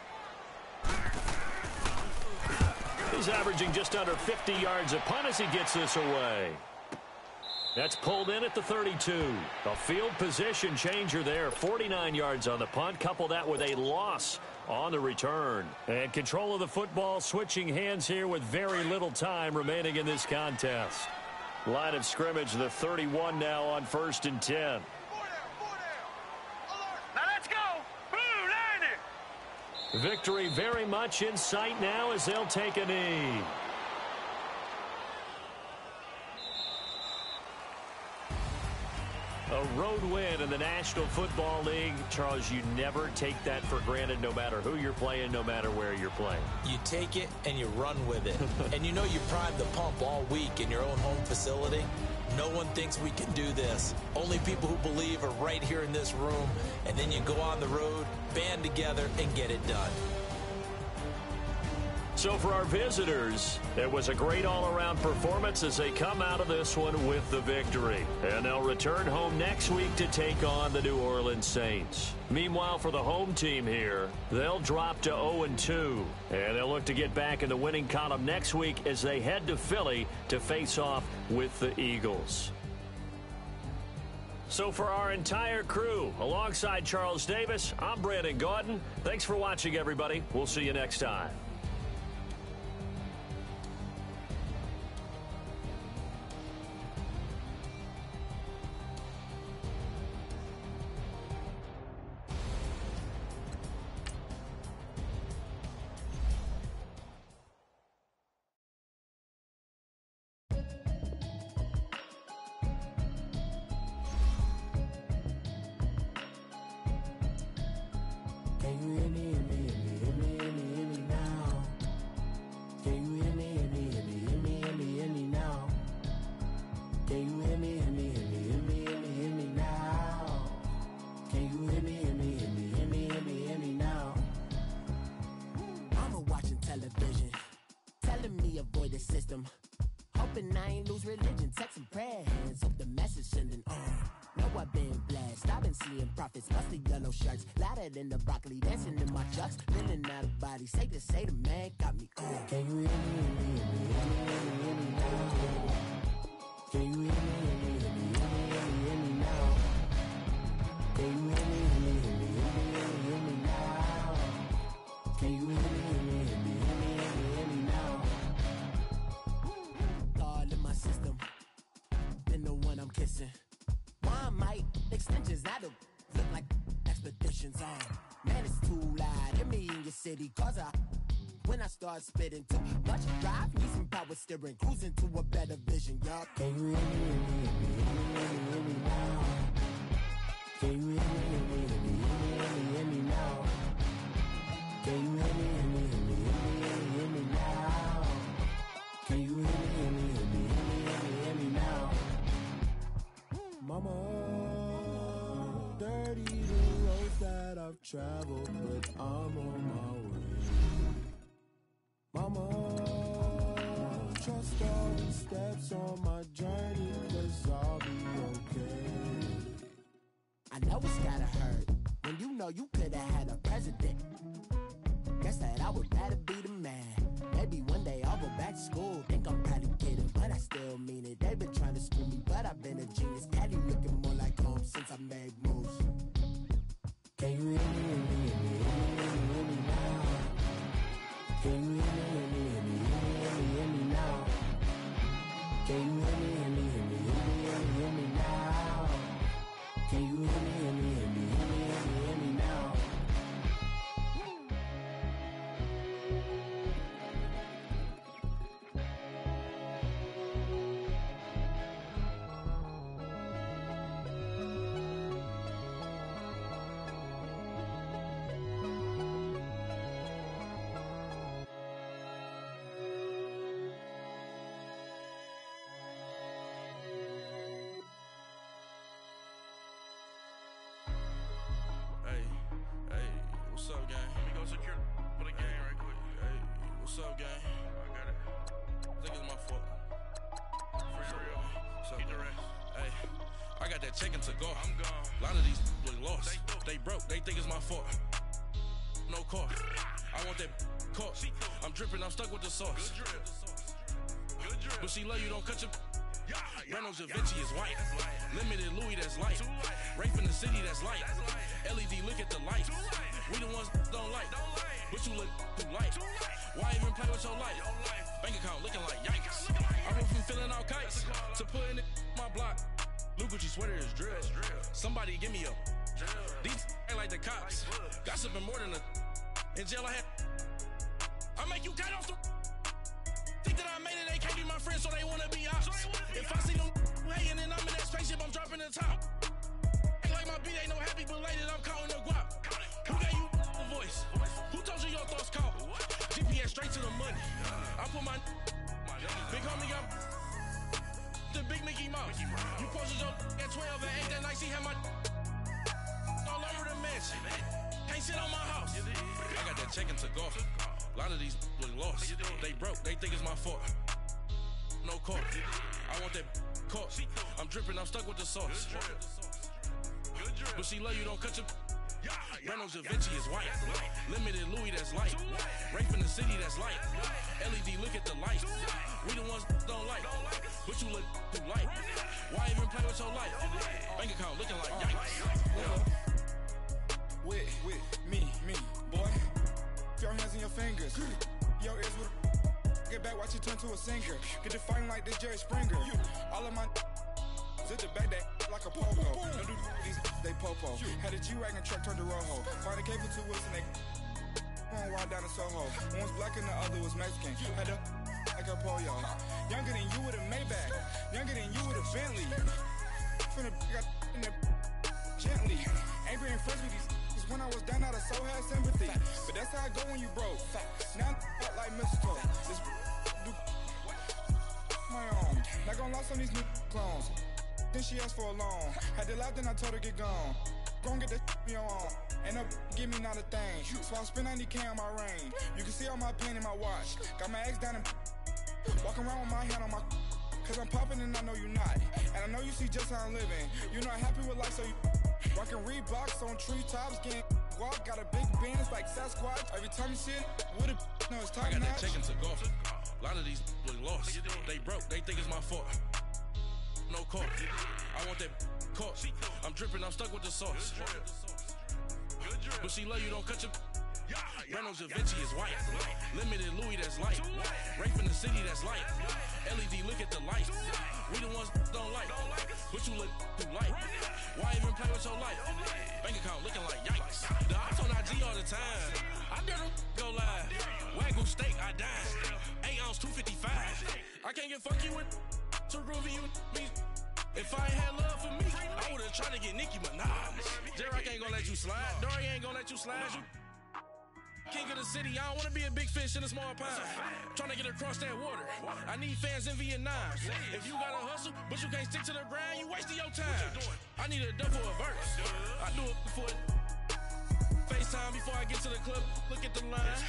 He's averaging just under 50 yards a punt as he gets this away. That's pulled in at the 32. A field position changer there. 49 yards on the punt. Couple that with a loss on the return. And control of the football switching hands here with very little time remaining in this contest. Line of scrimmage, the 31 now on 1st and 10. Now let's go. Blue 90. Victory very much in sight now as they'll take a knee. A road win in the National Football League. Charles, you never take that for granted no matter who you're playing, no matter where you're playing. You take it and you run with it. And you know you primed the pump all week in your own home facility. No one thinks we can do this. Only people who believe are right here in this room. And then you go on the road, band together, and get it done. So for our visitors, it was a great all-around performance as they come out of this one with the victory. And they'll return home next week to take on the New Orleans Saints. Meanwhile, for the home team here, they'll drop to 0-2. And they'll look to get back in the winning column next week as they head to Philly to face off with the Eagles. So for our entire crew, alongside Charles Davis, I'm Brandon Gaudin. Thanks for watching, everybody. We'll see you next time. Hoping I ain't lose religion, text and prayer hands, hope the message sending on. Know I've been blessed, I've been seeing prophets, bust the yellow shirts, louder than the broccoli, dancing in my chucks, feeling out of body, safe to say the man got me on. Can you hear me, hear me now? Can you hear me, hear me now? Can you hear me, hear me now? Can you hear me, hear me now? All in my system, been the one I'm kissing. One might extensions that'll look like expeditions on. Man, it's too loud. Hear me in your city, cause when I start spitting too much drive, need some power steering, cruising to a better vision, y'all. Can you hear me, hear me now? Can you hear me, hear me now? Can you hear me, hear me now? Can you hear me, hear me now? Mama, dirty the roads that I've traveled, but I'm on my way. Mama, trust all the steps on my journey, 'cause I'll be okay. I know it's gotta hurt when you know you could've had a president. Guess that I would rather be the man. Maybe one day I'll go back to school. Think I'm probably kidding, but I still mean it. They've been trying to school me, but I've been a genius. Caddy looking more like home since I made moves. Can you hear me, hear me now? Can you hear me, hear me now? Can you hear me, hear me now? Can you hear me, hear me now? What's up, gang? Let me go secure for the game right quick. Hey, what's up, gang? I got it. I think it's my fault. For real. What's up, keep the rest. Hey, I got that chicken to go. I'm gone. A lot of these look lost. They broke. They think it's my fault. No cost. I want that cost. I'm dripping. I'm stuck with the sauce. Good drip. Good drip. But she love you. Don't cut your. Reynolds Da Vinci is white. Limited Louis, that's light. Rape in the city, that's light. LED, look at the lights. We the ones don't like. But you look too light. Why even play with your life? Bank account looking like yikes. I went from filling out kites to putting it in my block. Blue Gucci sweater is drill. Somebody give me a. These ain't like the cops. Gossiping more than a. In jail I had. I make you cut off the. Think that I made it, they can't be my friends, so they wanna be ops. If I see them hating and I'm in that spaceship, I'm dropping the top. Ain't like my beat ain't no happy, but later I'm counting the guap. Who gave you the voice? Who told you your thoughts count? GPS straight to the money. I put my big homie up the big Mickey Mouse. You posted your at 12 and 8 that night, she had my all over the mansion. Can't sit on my house. I got that check-in to go. A lot of these look low. lost. They broke, they think it's my fault. No court. I want that caught. I'm dripping, I'm stuck with the sauce. But she love you, don't cut your. Brando Javinci is white. Limited Louis, that's light. Rape in the city, that's light. LED, look at the light. We the ones don't like. But you look too light. Why even play with your life? Bank account looking like yikes. With me, boy. Your hands and your fingers. Your ears with get back, watch you turn to a singer. Get to fighting like this Jerry Springer. All of my zip the back that like a popo. Don't do these they popo. Had a G-Wagon truck turned to Rojo. Find a cable 2 wheels and they one ride down to Soho. One was black and the other was Mexican. Had a like a pollo. Younger than you with a Maybach. Younger than you with a Bentley. From the got in the gently. Angry and friends with these when I was down out of soul had sympathy. But that's how I go when you broke. Now I'm like mistletoe. This do my own. Not gonna lost on these new clones. Then she asked for a loan. Had to laugh, then I told her get gone. Gon' get that me on. Ain't no give me not a thing. So I spend 90K on my ring. You can see all my pain in my watch. Got my ex down and walking around with my hand on my. Cause I'm popping and I know you not. And I know you see just how I'm living. You're not happy with life, so you rockin' Reeboks on treetops, getting guap. Got a big band, it's like Sasquatch. Every time you see it, with a no, it's top I got notch. that chicken to golf. A lot of these look lost. They broke, they think it's my fault. No court. I want that caught. I'm dripping, I'm stuck with the sauce. But she love you, don't cut your. Brando Javinci is white. Limited Louis, that's light. Rape in the city, that's light. LED, look at the light. We the ones don't like. But you look too light. Why even play with your life? Bank account looking like yikes. The ops on IG all the time. I dare them go live. Wagyu steak, I dine. 8 ounce, 255. I can't get funky with too groovy you me. If I ain't had love for me, I would've tried to get Nicki Minaj. Derek ain't gonna let you slide. Dory ain't gonna let you slide. You king of the city, I don't wanna be a big fish in a small pond. Trying to get across that water. I need fans in Vietnam. If you gotta hustle, but you can't stick to the grind, you wasting your time. I need a double a verse. I do it for FaceTime before I get to the club. Look at the line.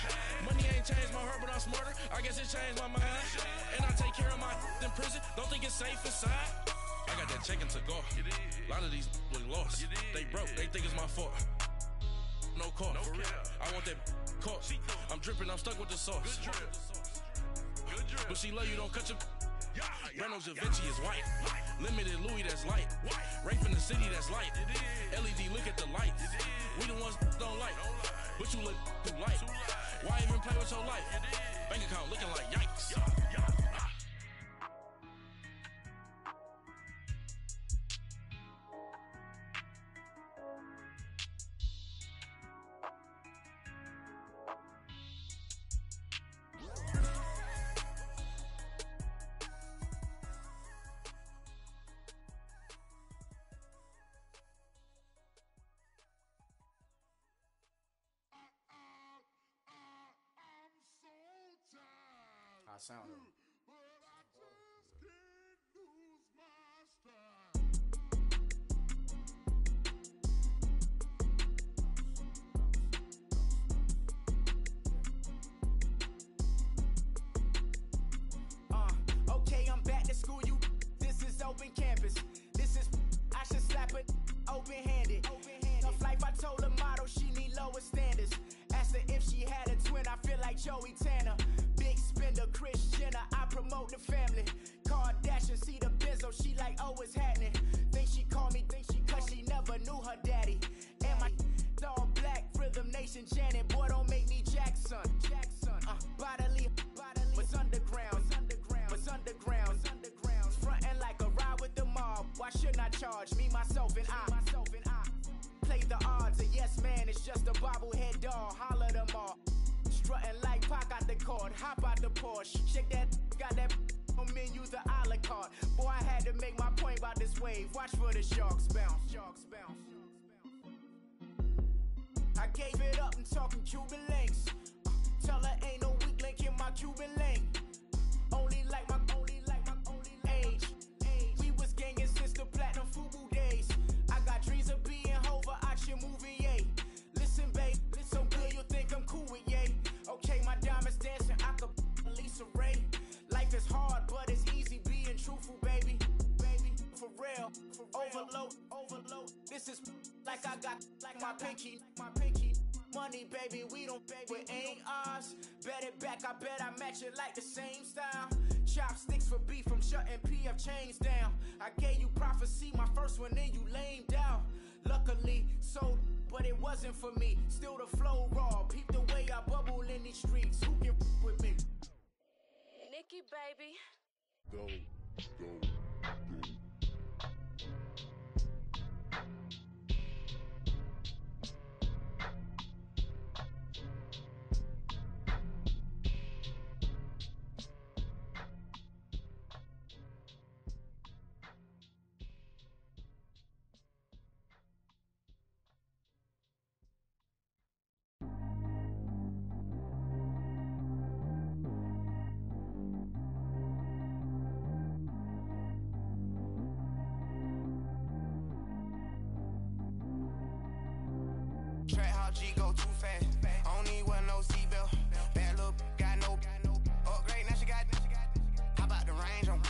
Money ain't changed my heart, but I'm smarter. I guess it changed my mind. And I take care of my in prison. Don't think it's safe inside. I got that chicken to go. A lot of these look lost. They broke, they think it's my fault. No court. I want that caught. I'm dripping, I'm stuck with the sauce. But she love you, don't cut your. Brando Javinci is white. Limited Louis, that's light. Rape in the city, that's light. LED, look at the light. We the ones don't like. But you look too light. Why even play with your life? Bank account looking like yikes. I sound it. Okay, I'm back to school, you. This is open campus. This is, I should slap it open-handed. Tough life, I told her motto, she need lower standards. Asked her if she had a twin, I feel like Joey Tanner. Big spender, Kris Jenner, I promote the family. Kardashian, see the Benzo, she like, oh, it's happening. Think she called me, cause she never knew her daddy. And my all black, Rhythm Nation, Janet, boy, don't make me Jackson. Bodily, was underground. Frontin' like a ride with the mob. Why shouldn't I charge me, myself, and I? Play the odds, a yes man is just a bobblehead doll. Holler them all. Strutting like Pac out the court, hop out the Porsche. Shake that, got that on menu, the a la carte. Boy, I had to make my point about this wave. Watch for the sharks bounce. I gave it up and talking Cuban links. Tell her ain't no weak link in my Cuban link. Only like my age. We was gangin' since the platinum FUBU days. I got dreams of being Hova out your movie, yay. Listen, babe, so good you'll think I'm cool with yay. Okay, my diamonds dancing, I could real. Overload. This is like I got my pinky. Money, baby, we don't it ain't ours. Bet it back, I bet I match it like the same style. Chopsticks for beef from shutting PF chains down. I gave you prophecy, my first one, then you lamed out. Luckily, sold, but it wasn't for me. Still the flow raw, peep the way I bubble in these streets. Who can with me? Nikki, baby. Go. Track how G go too fast. I don't need one no seatbelt. Bad look, got no upgrade. Now she got. How about the range on?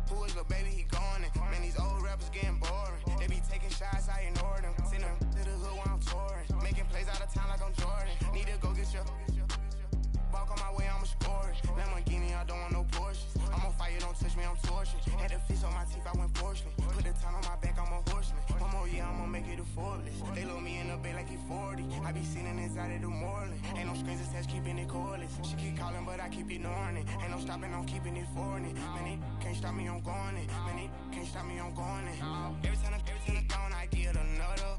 Who is little baby? He going in. Man, these old rappers getting boring. They be taking shots, I ignore them. Send them to the hood while I'm touring. Making plays out of town like I'm Jordan. Need to go get your. Walk on my way, I'ma score it. Lamborghini, I don't want no Porsches. I'm on fire, don't touch me, I'm torching. Had the fish on my teeth, I went porcelain. Put the town on my back, I'm a horseman. One more year, I'ma make it effortless. They load me in the bay like he 40. I be sitting inside of the Moreland. Ain't no screens attached, keeping it cordless. She keep calling, but I keep ignoring it. Ain't no stopping, I'm keeping it for it. Man, it can't stop me, I'm going it. Man, it can't stop me, I'm going it. Every time I gone, I get another.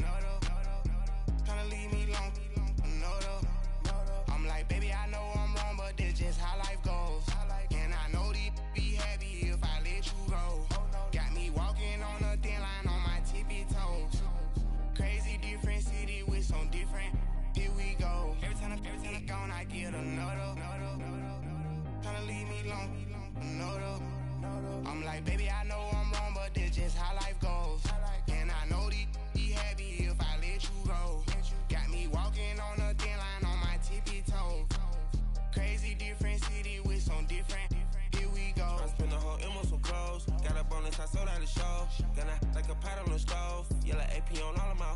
Tryna leave me long, another. I'm like, baby, I know I'm wrong, but this just how life goes. And I know these be happy if I let you go. Got me walking on a thin line on my tippy toes. Crazy different city with some different. Here we go. Every time I gone, I get another. Tryna leave me long, another. I'm like, baby, I know I'm wrong, but this just how life goes. And I know these be happy if I let you go. Got me walking on a thin line on my tippy toes. Crazy different city with some different. Here we go. I spend the whole M on some clothes. Got a bonus, I sold out the show. Gonna like a pot on the stove. Yellow AP on all of my.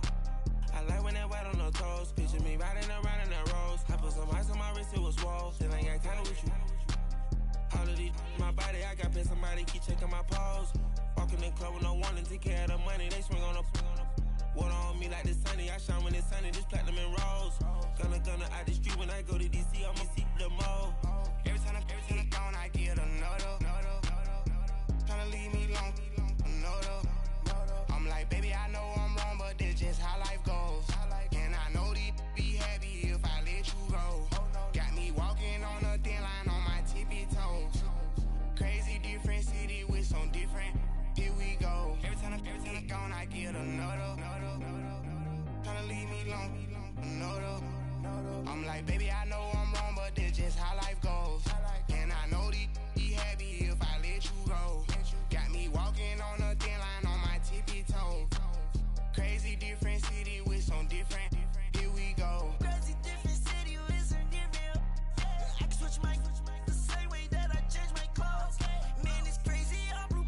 I like when that white on the toes. Picture me riding around in that rose. I put some ice on my wrist, it was swole. Still ain't got time with you. All of these, my body, I got pissed. Somebody keep checking my pose. Walking in the club with no warning, take care of the money. They swing on the. Water on me like the sunny. I shine when it's sunny. This platinum and rose. Gonna out the street when I go to DC. I'ma see the mall. Every time I gone, I get another. Tryna leave me long, another. I'm like, baby, I know I'm wrong, but this just how life goes. And I know these be happy if I let you go. Got me walking on a thin line on my tippy toes. Crazy different city with some different. Here we go. Every time I gone, I get another. Tryna leave me long, another. I'm like, baby, I know I'm wrong, but this just how life goes. And I know these be happy if I let you go. Got me walking on a thin line on my tippy toes. Crazy different city with some different. Here we go. Crazy different city with some different. I can switch my the same way that I change my clothes. Man, it's crazy, I'm blue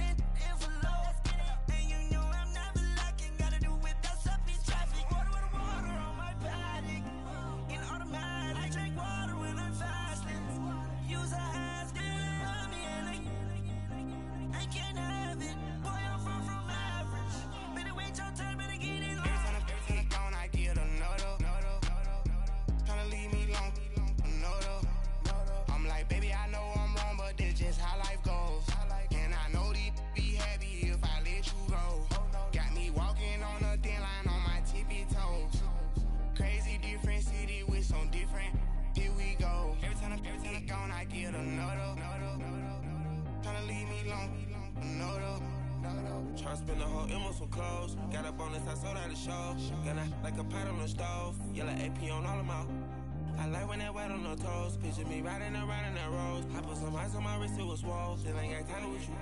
and envelope. And you know I'm never lacking. Gotta do without stopping traffic. Water on my paddock. In automatic, I drink water when I'm fasting. Use a ass, on me and I can't have it. Boy, I'm far from average. Better wait your turn, better get it long. Every time I gone, I get another. Tryna leave me long, another. I'm like, baby, I know I'm wrong, but this just how life goes. And I know these be happy if I let you go. Got me walking on a thin line on my tippy toes. Crazy different city with some different. Here we go. Every time I gone, I get another. Tryna leave me long, another. Tryna spend the whole M on some clothes. Got a bonus, I sold out the show. Gonna like a pot on the stove. Yellow AP on all of my. I like when that white on the toes. Picture me riding around in that rose. I put some ice on my wrist, it was swole. Still ain't got time with you.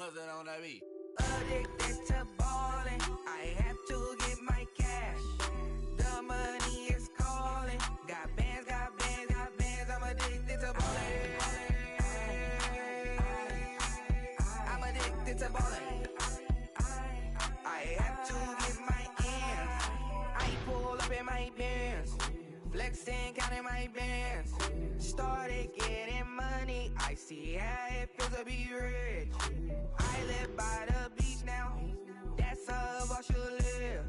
What's that on that beat? Addicted to ballin', I have to get my cash. The money is calling. Got bands, got bands, got bands. I'm addicted to ballin'. I'm addicted to ballin'. I have to get my ends. I pull up in my bands, flexing, counting my bands. Started getting money. I see how it feels to be rich. I live by the beach now. That's how I should live.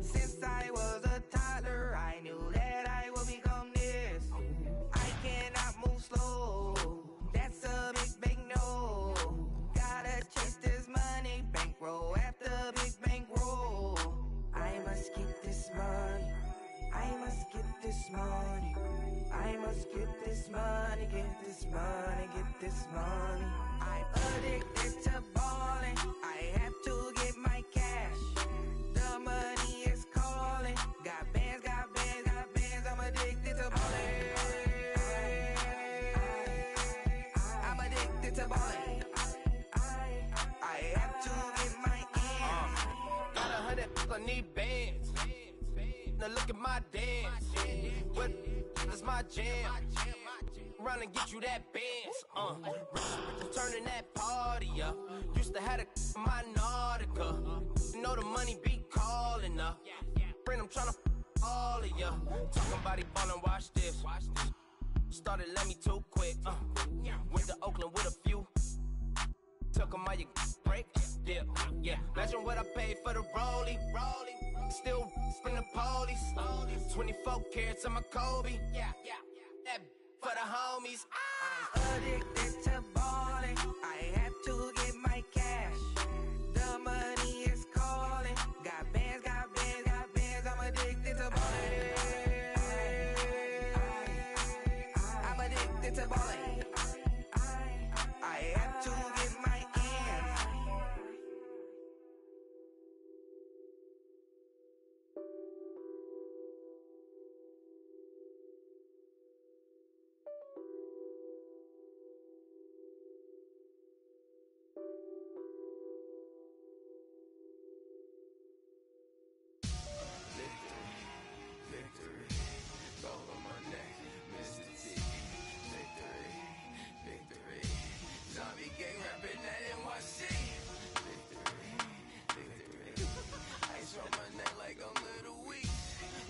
Since I was a toddler, I knew that I would become this. I cannot move slow. That's a big no. Gotta chase this money, bankroll after big bankroll. I must get this money. I must get this money. I must get this money, get this money, get this money. I'm addicted to ballin'. I have to get my cash. The money is calling. Got bands, got bands, got bands. I'm addicted to ballin'. I'm addicted to ballin'. I have to get my ends. Got 100, I need bands. Now look at my dance. What is my jam? Run and get you that bands. Turning that party up. Used to have a my Nautica. You know the money be calling up. Friend, I'm tryna all of ya. Talking about he ballin', watch this. Started let me too quick. Went to Oakland with a few. Took him out your break. Yeah. Imagine what I paid for the rollie. Still from the police. 24 carats on my Kobe. Yeah. That for the homies. I'm addicted to ballin'. I have to get my cash. The money is calling. Got bands, got bands, got bands. I'm addicted to ballin'. I'm addicted to ballin'. I have to get my ends. Victory, gold on my neck, Mr. T. Victory, zombie gang rapping that NYC. Victory, ice on my neck like I'm Little Weeks.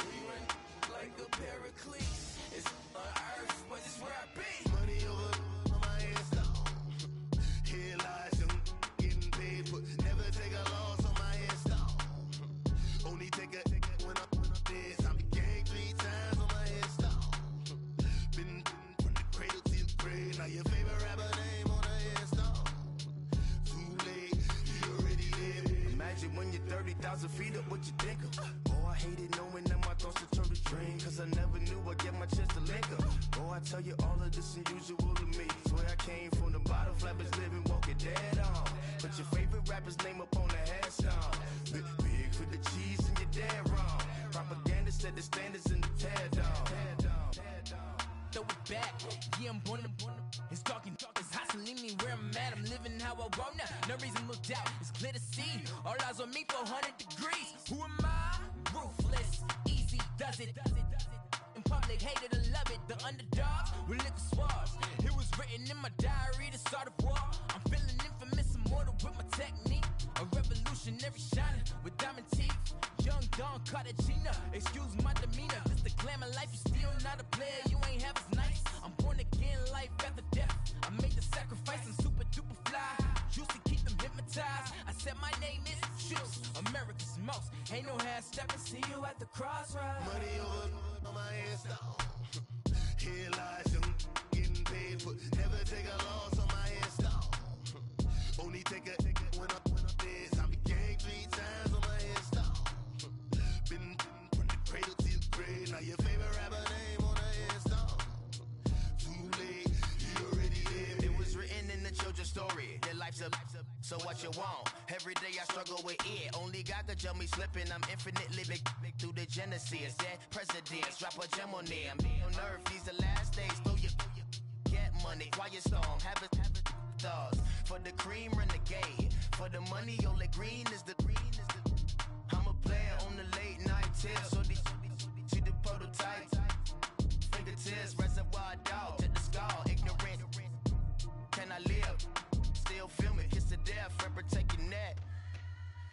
We run like a pair of cleats. It's on earth, but it's where I be. Money over on my hands down. Here lies them getting paid, but never take a loss on my hands down. Only take a when I'm dead. Zombie gang 3 times on my head down. Been from the cradle to the grave. Now your favorite rapper name on the headstone. Too late, you already live. Imagine when you're 30,000 feet up, what you think of? Oh, I hated knowing that my thoughts would turn to dream. Cause I never knew I'd get my chance to link up. Oh, I tell you all of this unusual to me. Swear I came from the bottom, flappers living, walking dead on. Put your favorite rapper's name up on the headstone. Big for the cheese and you're dead wrong. Propaganda set the standards in the tear down. Throw it back, yeah, I'm born to. It's talking, it's hustling me where I'm at. I'm living how I want now. No reason to look doubt, it's clear to see. All eyes on me, 400 degrees. Who am I? Ruthless, easy does it. In public, hate it or love it. The underdogs with liquor swabs. It was written in my diary to start a war. I'm feeling infamous, immortal with my technique. A revolutionary shining with diamond teeth. Young Don Cartagena, excuse my demeanor. Just the glamour life, you still not a player. You ain't half as nice. I'm born again, life after death. I made the sacrifice, I'm super duper fly. Used to keep them hypnotized. I said my name is Juice, America's most. Ain't no half stepping, see you at the crossroads. Money over on my hands down. Here lies them getting paid, but never take a loss on my hands down. Only take a when I'm dead. Zombie gang 3 times on my hands down. Been from the cradle to the grave. Now your favorite rapper name on the hands down. Too late, you already lived. It was written in the children's story. Their life's a so what you want? Every day I struggle with it. Only God could jump me slipping. I'm infinitely big through the genesis. Dead presidents, drop a gem on them. On earth, these the last days. Throw your get money, quiet storm. Have it thoughts. For the cream, renegade. For the money, Ole Green is the. I'm a player on the late night tip. So these see the prototype. Fingertips, reservoir dog, check the skull. Ignorant. Can I live? Still film it. Kiss to death, friend, protect your neck.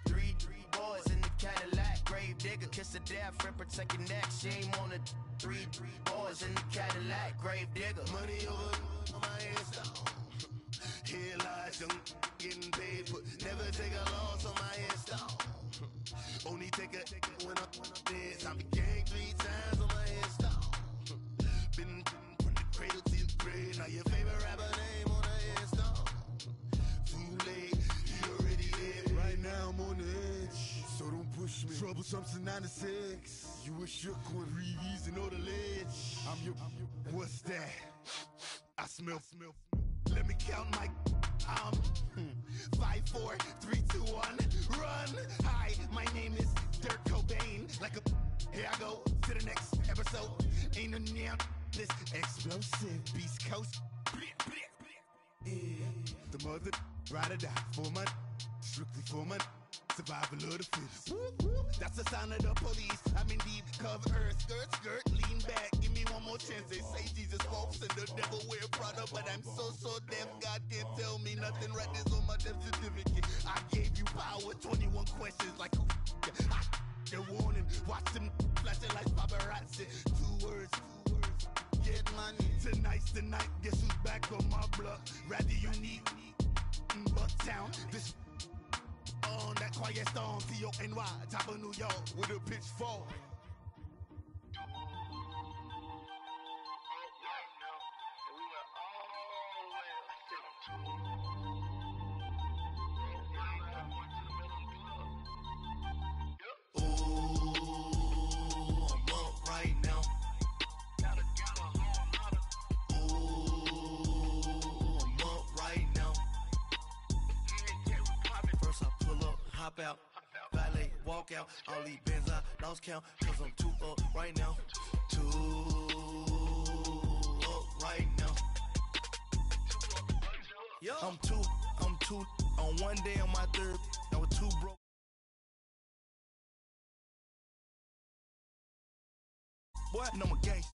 Three boys in the Cadillac. Grave digger, kiss to death, friend, protect your neck. Shame on the three boys in the Cadillac. Grave digger. Money over on my headstone. Here lies young getting paid for. Never take a loss on my headstone. Only take a when I'm dead. I be gang 3 times on my headstone. Been from the cradle to the grave. Now your favorite rapper name on the headstone. Too late, he already dead. Right now I'm on the edge, so don't push me. Troublesome to 96. You a shook one, breathe and know the ledge. I'm your. What's that? I smell. Let me count my. 5, 4, 3, 2, 1. Run. Hi, my name is Dirk Cobain. Like a. Here I go to the next episode. Ain't no damn this explosive Beast Coast. Yeah. The mother ride or die for my. Strictly for my. Survival of the fittest. That's the sign of the police. I'm indeed cover earth, skirt, lean back. Give me one more chance. They say Jesus walks and the devil wear Prada, but I'm so deaf. God can't tell me nothing. Right there's on my death certificate. I gave you power. 21 questions like who? They're warning. Watch them flashing like paparazzi. 2 words. Get money. Tonight's the night. Guess who's back on my block? Rather unique. Bucktown. This. On that quiet storm, T-O-N-Y, top of New York, with a pitchfork. Ooh, I'm up right now. Ooh, I'm up right now. First I pull up, hop out, valet, walk out. All these bands I lost count, cause I'm too up right now. Too up right now. I'm too, on one day on my third, I was too broke. Boy, no more gangsta.